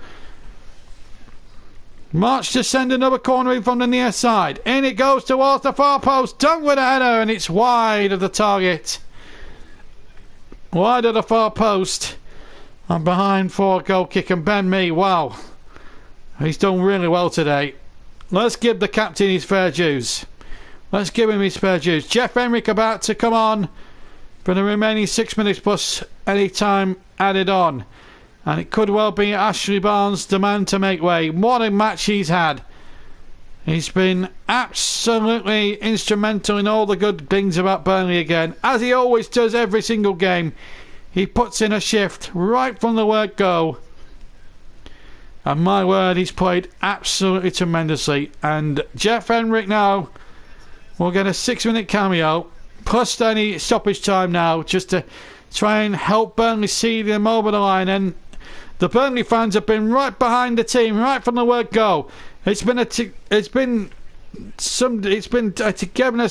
March to send another corner in from the near side. In it goes towards the far post. Dunk with a header, and it's wide of the target. Wide of the far post. And behind for a goal kick. And Ben Mee, wow. He's done really well today. Let's give the captain his fair dues. Let's give him his fair dues. Jeff Henrick about to come on for the remaining 6 minutes plus any time added on. And it could well be Ashley Barnes, the man to make way. What a match he's had. He's been absolutely instrumental in all the good things about Burnley again, as he always does every single game. He puts in a shift right from the word go. And my word, he's played absolutely tremendously. And Jeff Henrick now We'll get a 6-minute cameo, plus any stoppage time now, just to try and help Burnley see them over the line. And the Burnley fans have been right behind the team right from the word go. It's been a togetherness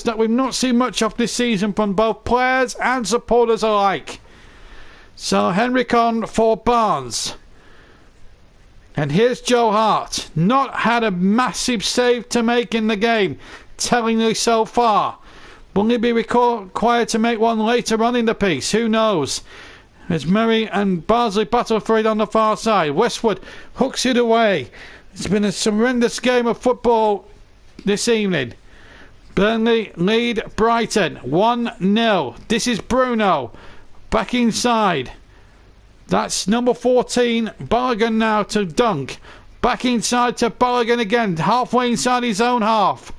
that we've not seen much of this season from both players and supporters alike. So Henrik on for Barnes. And here's Joe Hart. Not had a massive save to make in the game, tellingly so far. Will he be required to make one later on in the piece? Who knows? As Murray and Barnsley battle for it on the far side. Westwood hooks it away. It's been a horrendous game of football this evening. Burnley lead Brighton 1-0. This is Bruno. Back inside. That's number 14, Balogun now to Dunk. Back inside to Balogun again, halfway inside his own half.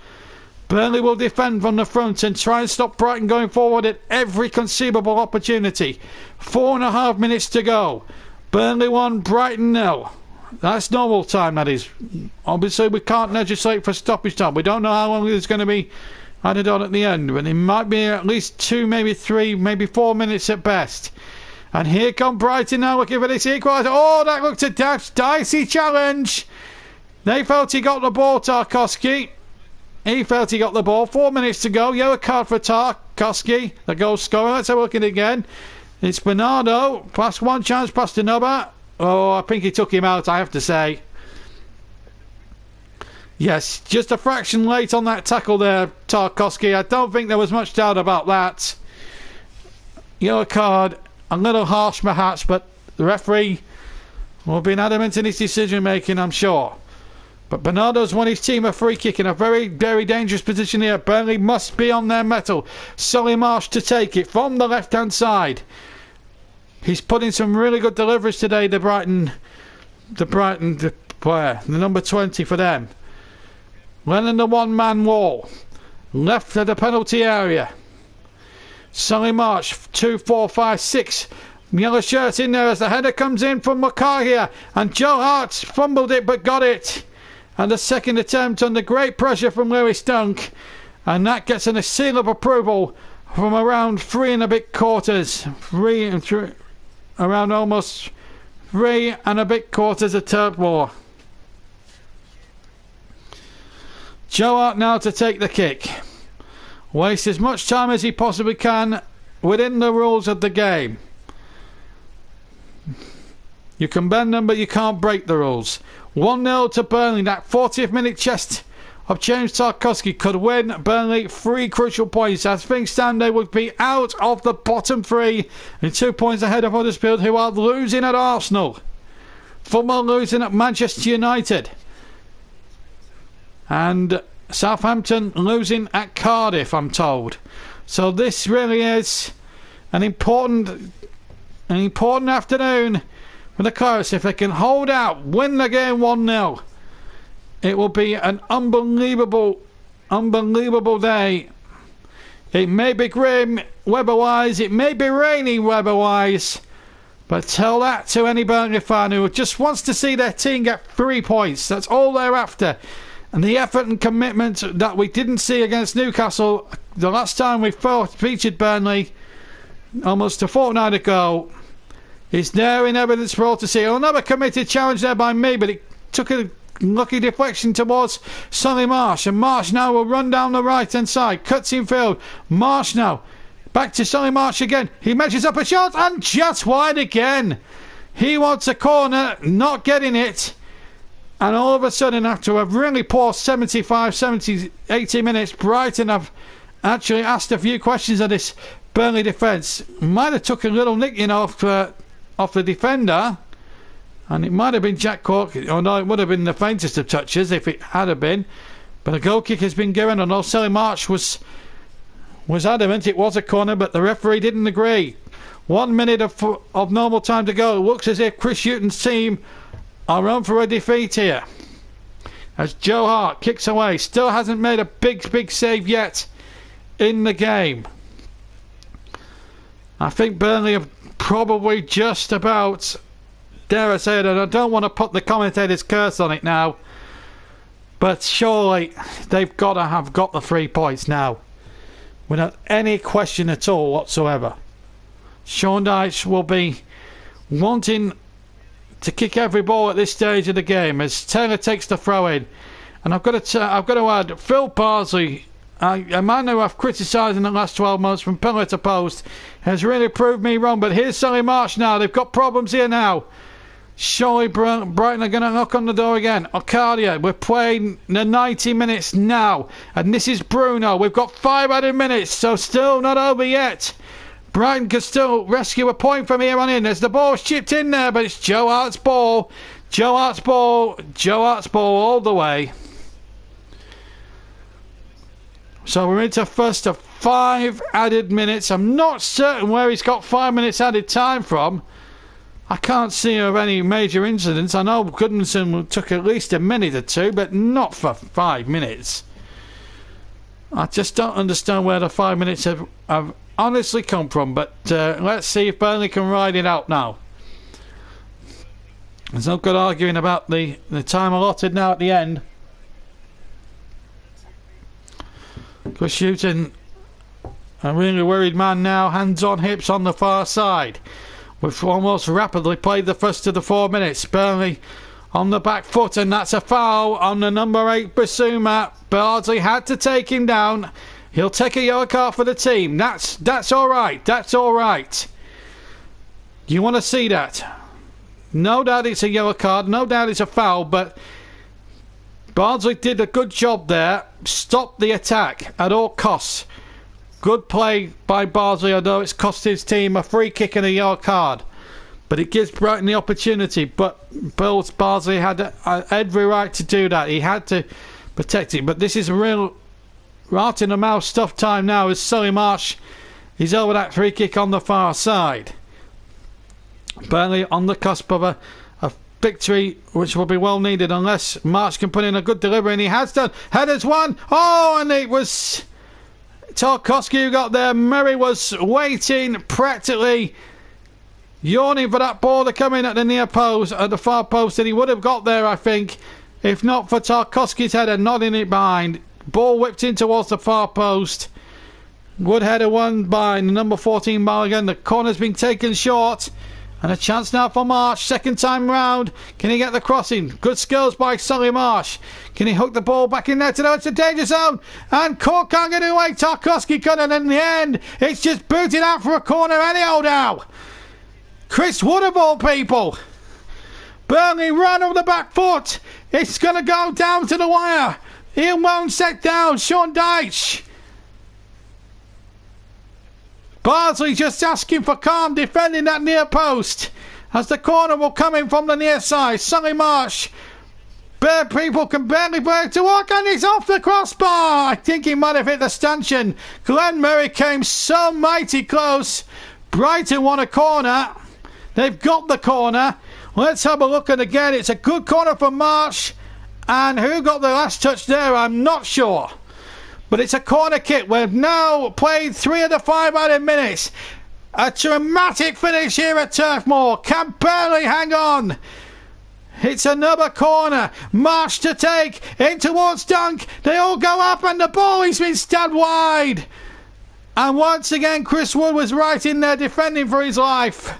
Burnley will defend from the front and try and stop Brighton going forward at every conceivable opportunity. 4.5 minutes to go. Burnley 1, Brighton 0. That's normal time, that is. Obviously, we can't legislate for stoppage time. We don't know how long it's going to be added on at the end, but it might be at least 2, maybe 3, maybe 4 minutes at best. And here come Brighton now looking for this equaliser. Oh, that looked a dicey challenge. They felt he got the ball, Tarkowski. He felt he got the ball. 4 minutes to go. Yellow card for Tarkowski, the goal scorer. Let's have a look at it again. It's Bernardo. Past one chance, past another. Oh, I think he took him out, I have to say. Yes, just a fraction late on that tackle there, Tarkowski. I don't think there was much doubt about that. Yellow card. A little harsh perhaps, but the referee will be adamant in his decision making, I'm sure. But Bernardo's won his team a free kick in a very, very dangerous position here. Burnley must be on their mettle. Solly Marsh to take it from the left hand side. He's put in some really good deliveries today, the Brighton player, the number 20 for them. Lennon the one-man wall. Left of the penalty area. Solly March, 2, 4, 5, 6. Yellow shirt in there as the header comes in from Makar here. And Joe Hart fumbled it but got it. And the second attempt under great pressure from Lewis Dunk. And that gets a seal of approval from around 3 and a bit quarters. Around almost 3 and a bit quarters of Turk War. Joe Hart now to take the kick. Waste as much time as he possibly can within the rules of the game. You can bend them, but you can't break the rules. 1-0 to Burnley. That 40th minute chest of James Tarkowski could win Burnley 3 crucial points. As things stand, they would be out of the bottom 3 and 2 points ahead of Huddersfield, who are losing at Arsenal. Fulham losing at Manchester United. And Southampton losing at Cardiff, I'm told. So this really is an important afternoon for the Clarets. If they can hold out, win the game 1-0, it will be an unbelievable day. It may be grim weather-wise, it may be rainy weather-wise, but tell that to any Burnley fan who just wants to see their team get 3 points. That's all they're after. And the effort and commitment that we didn't see against Newcastle the last time we featured Burnley almost a fortnight ago is there in evidence for all to see. Another committed challenge there by me, but it took a lucky deflection towards Solly Marsh. And Marsh now will run down the right hand side, cuts in field. Marsh now back to Solly Marsh again. He measures up a shot and just wide again. He wants a corner, not getting it. And all of a sudden, after a really poor 80 minutes, Brighton have actually asked a few questions of this Burnley defence. Might have took a little nicking off the defender. And it might have been Jack Cork. Oh no, it would have been the faintest of touches if it had been. But a goal kick has been given, and Solly March was adamant it was a corner, but the referee didn't agree. 1 minute of normal time to go. It looks as if Chris Hughton's team are on for a defeat here. As Joe Hart kicks away. Still hasn't made a big save yet in the game. I think Burnley have probably just about, dare I say it, and I don't want to put the commentator's curse on it now, But surely they've got to have got the 3 points now, without any question at all whatsoever. Sean Dyche will be wanting to kick every ball at this stage of the game as Taylor takes the throw in. And I've got to add, Phil Bardsley, a man who I've criticised in the last 12 months from pillar to post, has really proved me wrong. But here's Solly March now. They've got problems here now. Surely Brighton are going to knock on the door again. Arcadia, we're playing the 90 minutes now. And this is Bruno. We've got 5 added minutes, so still not over yet. Brighton can still rescue a point from here on in. There's the ball chipped in there, but it's Joe Hart's ball. Joe Hart's ball all the way. So we're into first of 5 added minutes. I'm not certain where he's got 5 minutes added time from. I can't see of any major incidents. I know Goodmanson took at least a minute or 2, but not for 5 minutes. I just don't understand where the 5 minutes have honestly come from. But let's see if Burnley can ride it out now. There's no good arguing about the time allotted now at the end. Good shooting. A really worried man now. Hands on hips on the far side. We've almost rapidly played the first of the 4 minutes. Burnley on the back foot, and that's a foul on the number 8 Basuma. Bardsley had to take him down. He'll take a yellow card for the team. That's all right. That's all right. You want to see that? No doubt it's a yellow card. No doubt it's a foul, but Bardsley did a good job there. Stopped the attack at all costs. Good play by Bardsley, although it's cost his team a free kick and a yellow card. But it gives Brighton the opportunity. But Bardsley had every right to do that. He had to protect it. But this is a real rat in the mouth stuff time now as Solly March is over that free kick on the far side. Burnley on the cusp of a victory which will be well needed unless March can put in a good delivery, and he has done. Headers one. Oh, and it was Tarkowski who got there. Murray was waiting, practically yawning for that ball to come in at the near post, at the far post, and he would have got there, I think, if not for Tarkowski's header nodding it behind. Ball whipped in towards the far post. Good header won by the number 14 Mulligan. The corner's been taken short. And a chance now for Marsh. Second time round. Can he get the crossing? Good skills by Solly Marsh. Can he hook the ball back in there to know it's a danger zone? And Cork can't get it away. Tarkowski couldn't. And in the end, it's just booted out for a corner anyhow now. Chris Wood of all people. Burnley run on the back foot. It's going to go down to the wire. Ian won't set down. Sean Dyche. Bardsley just asking for calm, defending that near post as the corner will come in from the near side. Solly Marsh, bare people can barely break to walk, and he's off the crossbar. I think he might have hit the stanchion. Glenn Murray came so mighty close. Brighton won a corner. They've got the corner. Let's have a look at it again. It's a good corner for Marsh, and who got the last touch there? I'm not sure. But it's a corner kick. We've now played 3 of the 5 added minutes. A dramatic finish here at Turf Moor. Can barely hang on. It's another corner. March to take. In towards Dunk. They all go up and the ball has been stabbed wide. And once again Chris Wood was right in there defending for his life.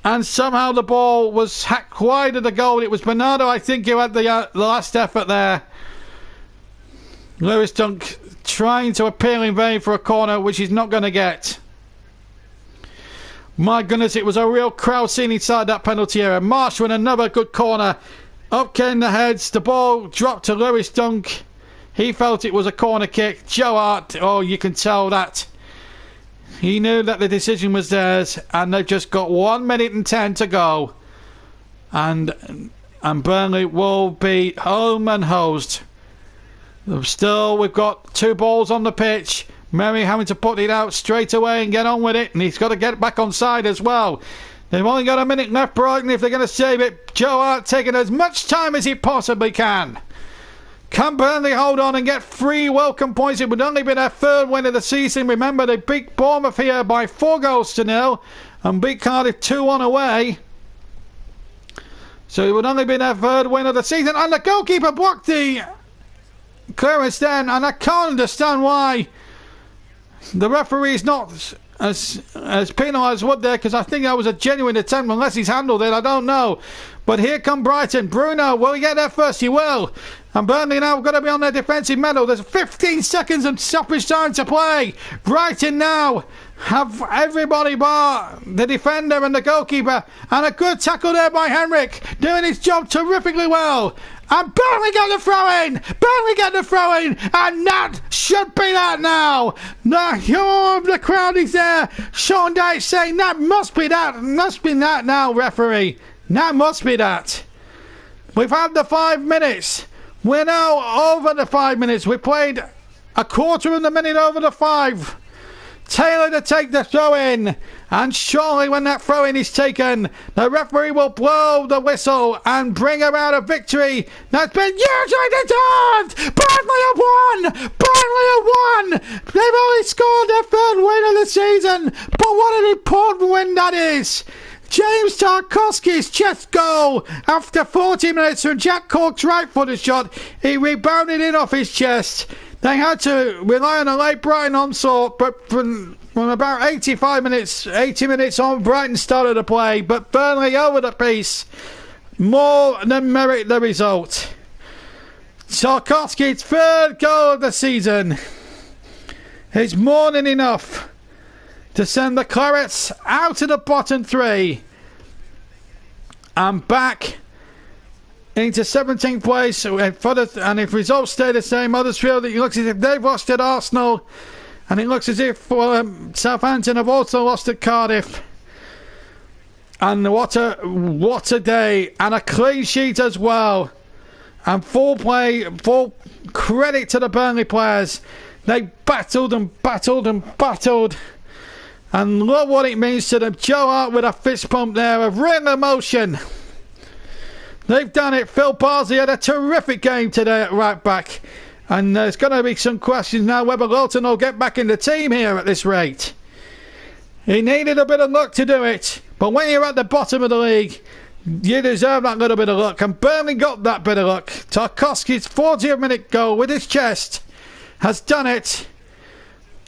And somehow the ball was hacked wide of the goal. It was Bernardo, I think, who had the last effort there. Lewis Dunk trying to appeal in vain for a corner which he's not going to get. My goodness, it was a real crowd scene inside that penalty area. Marsh with another good corner. Up came the heads. The ball dropped to Lewis Dunk. He felt it was a corner kick. Joe Hart, oh, you can tell that. He knew that the decision was theirs, and they've just got 1 minute and 10 to go. And Burnley will be home and hosed. Still, we've got 2 balls on the pitch. Murray having to put it out straight away and get on with it. And he's got to get back on side as well. They've only got a minute left, Brighton, if they're going to save it. Joe Hart taking as much time as he possibly can. Can Burnley hold on and get 3 welcome points? It would only be their 3rd win of the season. Remember, they beat Bournemouth here by 4-0 and beat Cardiff 2-1 away. So it would only be their 3rd win of the season. And the goalkeeper blocked the Clarets then, and I can't understand why the referee's not as penalised, would there? Because I think that was a genuine attempt, unless he's handled it, I don't know. But here come Brighton. Bruno, will he get there first? He will. And Burnley now got to be on their defensive medal. There's 15 seconds of stoppage time to play. Brighton now have everybody bar the defender and the goalkeeper. And a good tackle there by Henrik, doing his job terrifically well. And Burnley get the throw-in! Burnley get the throw-in! And that should be that now! The crowd is there. Sean Dyche saying that must be that. Must be that now, referee. That must be that. We've had the 5 minutes. We're now over the 5 minutes. We played a quarter of the minute over the 5. Taylor to take the throw-in, and surely when that throw-in is taken, the referee will blow the whistle and bring about a victory that's been hugely deserved. Burnley have won! Burnley have won! They've only scored their 3rd win of the season, but what an important win that is! James Tarkowski's chest goal after 40 minutes from Jack Cork's right-footed shot. He rebounded in off his chest. They had to rely on a late Brighton onslaught, but from about 80 minutes on, Brighton started to play, but Burnley over the piece. More than merit the result. Tarkowski's 3rd goal of the season is more than enough to send the Clarets out of the bottom 3 and back into 17th place. And if results stay the same, Huddersfield, it looks as if they've lost at Arsenal, and it looks as if Southampton have also lost at Cardiff. And what a day, and a clean sheet as well, and full credit to the Burnley players. They battled and battled and battled, and look what it means to them. Joe Hart with a fist pump there of real emotion. They've done it. Phil Parsley had a terrific game today at right back. And there's going to be some questions now whether Lawton will get back in the team here at this rate. He needed a bit of luck to do it. But when you're at the bottom of the league, you deserve that little bit of luck. And Burnley got that bit of luck. Tarkowski's 40th minute goal with his chest has done it.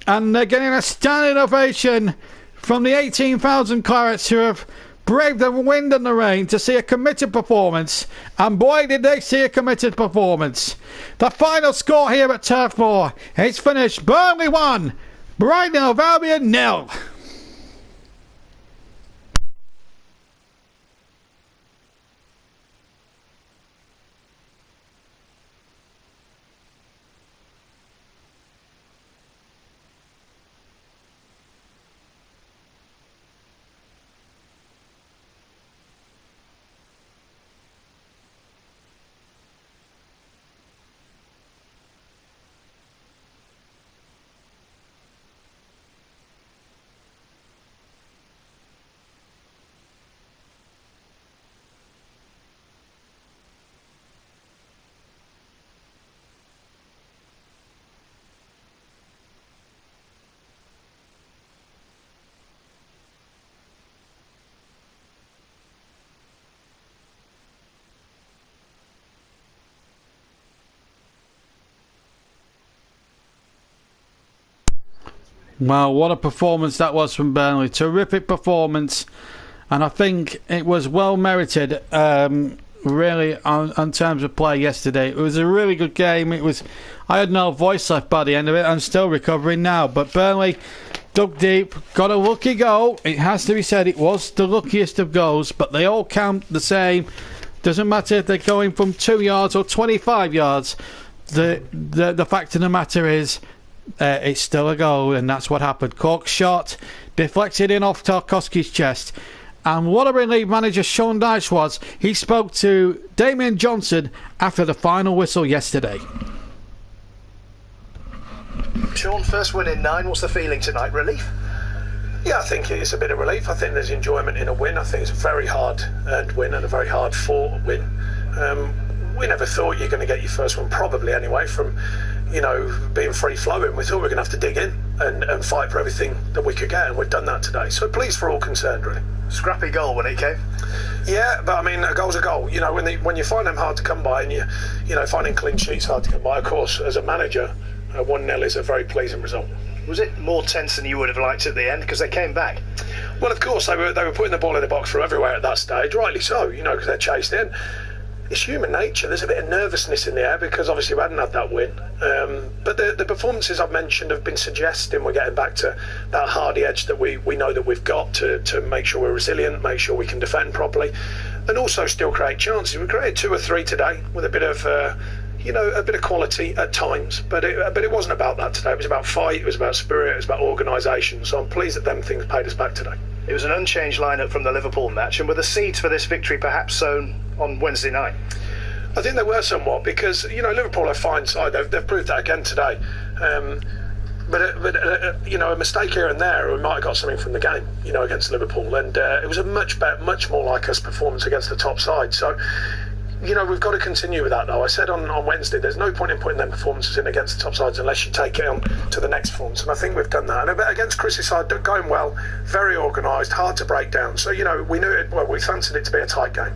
And they're getting a standing ovation from the 18,000 Clarets who have braved the wind and the rain to see a committed performance, and boy did they see a committed performance. The final score here at Turf Moor is finished. Burnley 1, Brighton of Albion 0. Well, what a performance that was from Burnley. Terrific performance. And I think it was well merited, really, on terms of play yesterday. It was a really good game. I had no voice left by the end of it. I'm still recovering now. But Burnley dug deep, got a lucky goal. It has to be said, it was the luckiest of goals. But they all count the same. Doesn't matter if they're going from 2 yards or 25 yards. The fact of the matter is, it's still a goal, and that's what happened. Cork's shot deflected in off Tarkowski's chest, and what a relief manager Sean Dyche was. He spoke to Damian Johnson after the final whistle yesterday. Sean, first win in 9. What's the feeling tonight? Relief? Yeah, I think it's a bit of relief. I think there's enjoyment in a win. I think it's a very hard earned win and a very hard fought win. We never thought you're going to get your first one, probably anyway, from being free flowing. We thought we were going to have to dig in. and fight for everything that we could get, and we've done that today. So pleased for all concerned, really. Scrappy goal when it came. Yeah, but I mean, a goal's a goal. You know, when you find them hard to come by, and you know, finding clean sheets hard to come by. Of course, as a manager, 1-0 is a very pleasing result. Was it more tense than you would have liked at the end, because they came back? Well, of course, they were putting the ball in the box from everywhere at that stage, rightly so. You know, because they're chased in. It's human nature. There's a bit of nervousness in the air because obviously we hadn't had that win. But the performances I've mentioned have been suggesting we're getting back to that hardy edge that we know that we've got to make sure we're resilient, make sure we can defend properly, and also still create chances. We created 2 or 3 today with a bit of a bit of quality at times, but it wasn't about that today. It was about fight, it was about spirit, it was about organisation. So I'm pleased that them things paid us back today. It was an unchanged lineup from the Liverpool match, and were the seeds for this victory perhaps sown on Wednesday night? I think they were somewhat, because you know, Liverpool are a fine side. They've proved that again today. But you know, a mistake here and there, we might have got something from the game, you know, against Liverpool, and it was a much more like us performance against the top side. So, you know, we've got to continue with that, though. I said on Wednesday, there's no point in putting them performances in against the top sides unless you take it on to the next performance, and I think we've done that. And against Chris's side, going well, very organised, hard to break down. So, you know, we knew it. Well, we fancied it to be a tight game.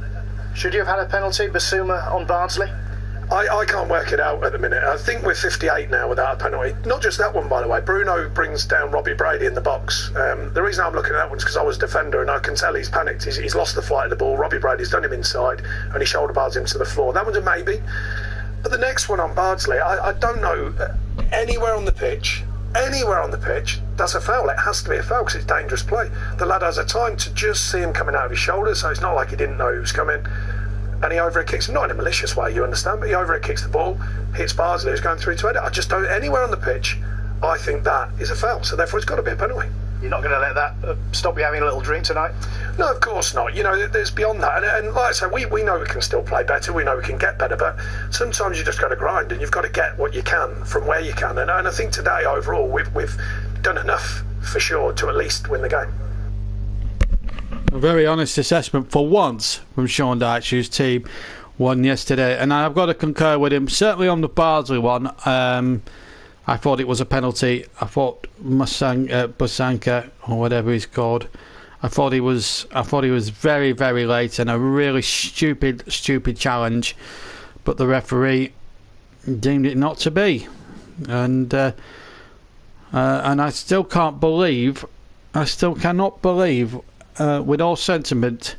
Should you have had a penalty, Basuma on Bardsley? I can't work it out at the minute. I think we're 58 now without a penalty. Not just that one, by the way. Bruno brings down Robbie Brady in the box. The reason I'm looking at that one is because I was a defender and I can tell he's panicked. He's lost the flight of the ball. Robbie Brady's done him inside and he shoulder bars him to the floor. That one's a maybe. But the next one on Bardsley, I don't know. Anywhere on the pitch, that's a foul. It has to be a foul because it's dangerous play. The lad has a time to just see him coming out of his shoulder, so it's not like he didn't know he was coming. And he overhead kicks him, not in a malicious way, you understand, but he overhead kicks the ball, hits Bardsley, who's going through to header. I just don't, anywhere on the pitch, I think that is a foul, so therefore it's got to be a penalty. You're not going to let that stop you having a little drink tonight? No, of course not. You know, there's beyond that. And like I say, we know we can still play better, we know we can get better, but sometimes you just got to grind and you've got to get what you can from where you can. And I think today, overall, we've done enough, for sure, to at least win the game. A very honest assessment for once from Sean Dyche, whose team won yesterday, and I've got to concur with him. Certainly on the Bardsley one, I thought it was a penalty. I thought Busanka, or whatever he's called, I thought he was very, very late and a really stupid challenge, but the referee deemed it not to be, and I still cannot believe. With all sentiment,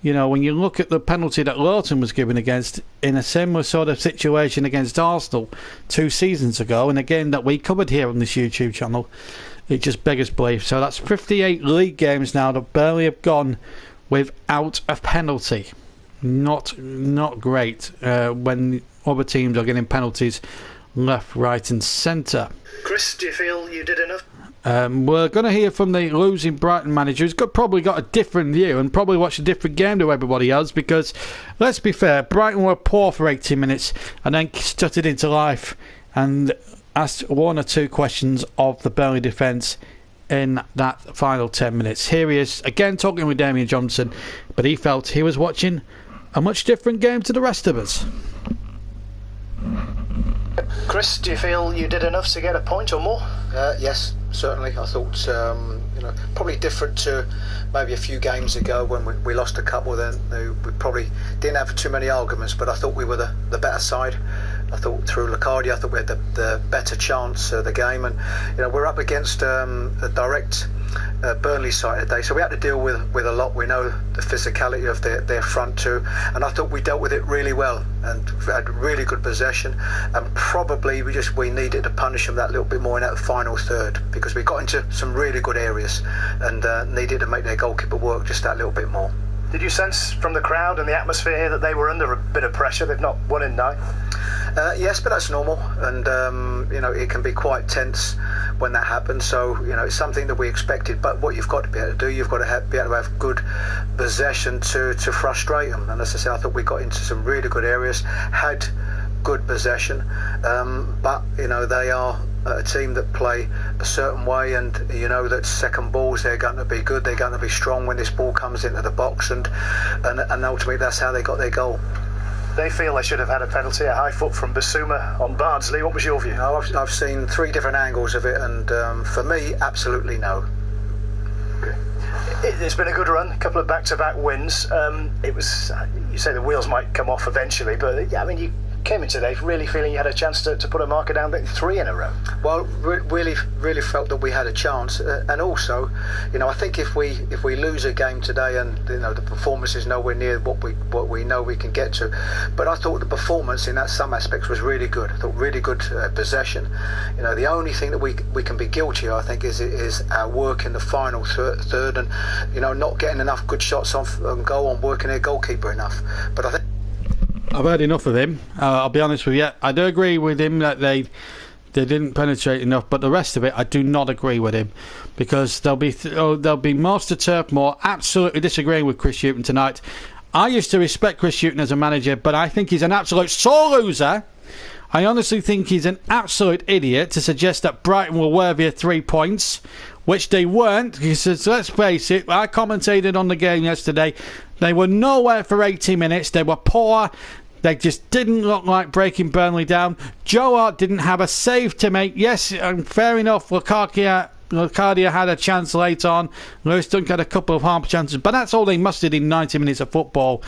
you know, when you look at the penalty that Lawton was given against in a similar sort of situation against Arsenal 2 seasons ago, and again that we covered here on this YouTube channel, it just beggars belief. So that's 58 league games now that Burnley have gone without a penalty. Not great when other teams are getting penalties left, right and centre. Chris, do you feel you did enough? We're going to hear from the losing Brighton manager, who's probably got a different view and probably watched a different game to everybody else, because, let's be fair, Brighton were poor for 80 minutes and then stuttered into life and asked 1 or 2 questions of the Burnley defence in that final 10 minutes. Here he is, again talking with Damien Johnson, but he felt he was watching a much different game to the rest of us. Chris, do you feel you did enough to get a point or more? Yes, certainly. I thought, probably different to maybe a few games ago when we lost a couple. Then we probably didn't have too many arguments, but I thought we were the better side. I thought through Lacardia, I thought we had the better chance of the game, and we're up against a direct Burnley side today, so we had to deal with a lot. We know the physicality of their front two, and I thought we dealt with it really well and had really good possession, and probably we needed to punish them that little bit more in that final third, because we got into some really good areas and needed to make their goalkeeper work just that little bit more. Did you sense from the crowd and the atmosphere here that they were under a bit of pressure? They've not won in 9. Yes, but that's normal, and it can be quite tense when that happens. So it's something that we expected. But what you've got to be able to do, you've got to be able to have good possession to frustrate them. And as I say, I thought we got into some really good areas, had good possession, but they are a team that play a certain way, and that second balls, they're going to be good, they're going to be strong when this ball comes into the box, and ultimately that's how they got their goal. They feel they should have had a penalty, a high foot from Basuma on Bardsley. What was your view? No, I've seen 3 different angles of it, and for me, absolutely no. Okay. It's been a good run, a couple of back-to-back wins. It was, you say the wheels might come off eventually, but yeah, I mean, you came in today really feeling you had a chance to put a marker down, 3 in a row. Well, really felt that we had a chance, and also, I think if we lose a game today, and the performance is nowhere near what we know we can get to, but I thought the performance in that some aspects was really good. I thought really good possession. The only thing that we can be guilty of, I think, is our work in the final third, and not getting enough good shots on goal, on working their goalkeeper enough. But I think I've heard enough of him. I'll be honest with you. I do agree with him that they didn't penetrate enough, but the rest of it, I do not agree with him, because there'll be most of Turf Moor absolutely disagreeing with Chris Hughton tonight. I used to respect Chris Hughton as a manager, but I think he's an absolute sore loser. I honestly think he's an absolute idiot to suggest that Brighton were worthy of 3 points, which they weren't. He says, let's face it, I commentated on the game yesterday. They were nowhere for 80 minutes. They were poor. They just didn't look like breaking Burnley down. Joe Hart didn't have a save to make. Yes, fair enough, Locadia had a chance late on. Lewis Dunk had a couple of half chances, but that's all they mustered in 90 minutes of football.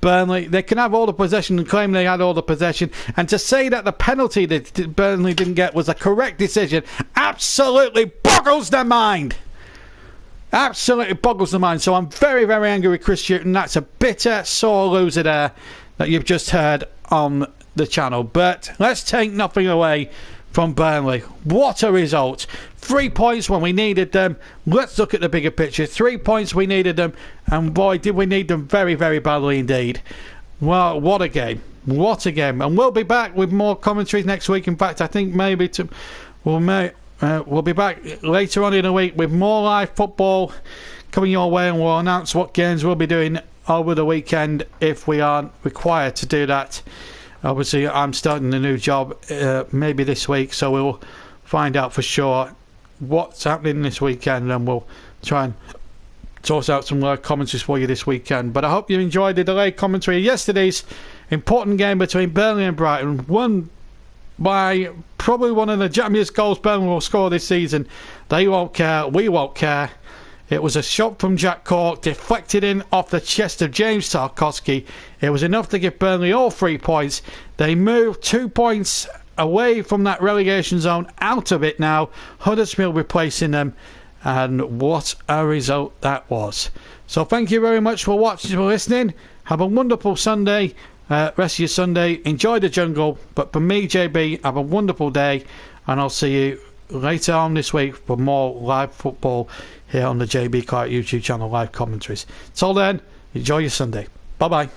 Burnley, they can have all the possession and claim they had all the possession, and to say that the penalty that Burnley didn't get was a correct decision absolutely boggles their mind. Absolutely boggles the mind. So I'm very, very angry with Chris Hughton. That's a bitter, sore loser there that you've just heard on the channel. But let's take nothing away from Burnley. What a result. 3 points when we needed them. Let's look at the bigger picture. 3 points, we needed them, and boy did we need them very, very badly indeed. Well, what a game. What a game. And we'll be back with more commentaries next week. In fact, I think maybe we'll be back later on in the week with more live football coming your way, and we'll announce what games we'll be doing over the weekend if we are required to do that. Obviously, I'm starting a new job maybe this week, so we'll find out for sure what's happening this weekend, and we'll try and sort out some live commentaries for you this weekend. But I hope you enjoyed the delayed commentary of yesterday's important game between Burnley and Brighton, won by probably one of the jammiest goals Burnley will score this season. They won't care, we won't care. It was a shot from Jack Cork, deflected in off the chest of James Tarkowski. It was enough to give Burnley all 3 points. They moved 2 points away from that relegation zone, out of it now. Huddersfield replacing them, and what a result that was. So thank you very much for watching, for listening. Have a wonderful Sunday. Rest of your Sunday. Enjoy the jungle. But for me, JB, have a wonderful day, and I'll see you later on this week for more live football here on the JB Clark YouTube channel, live commentaries. Till then, enjoy your Sunday. Bye bye.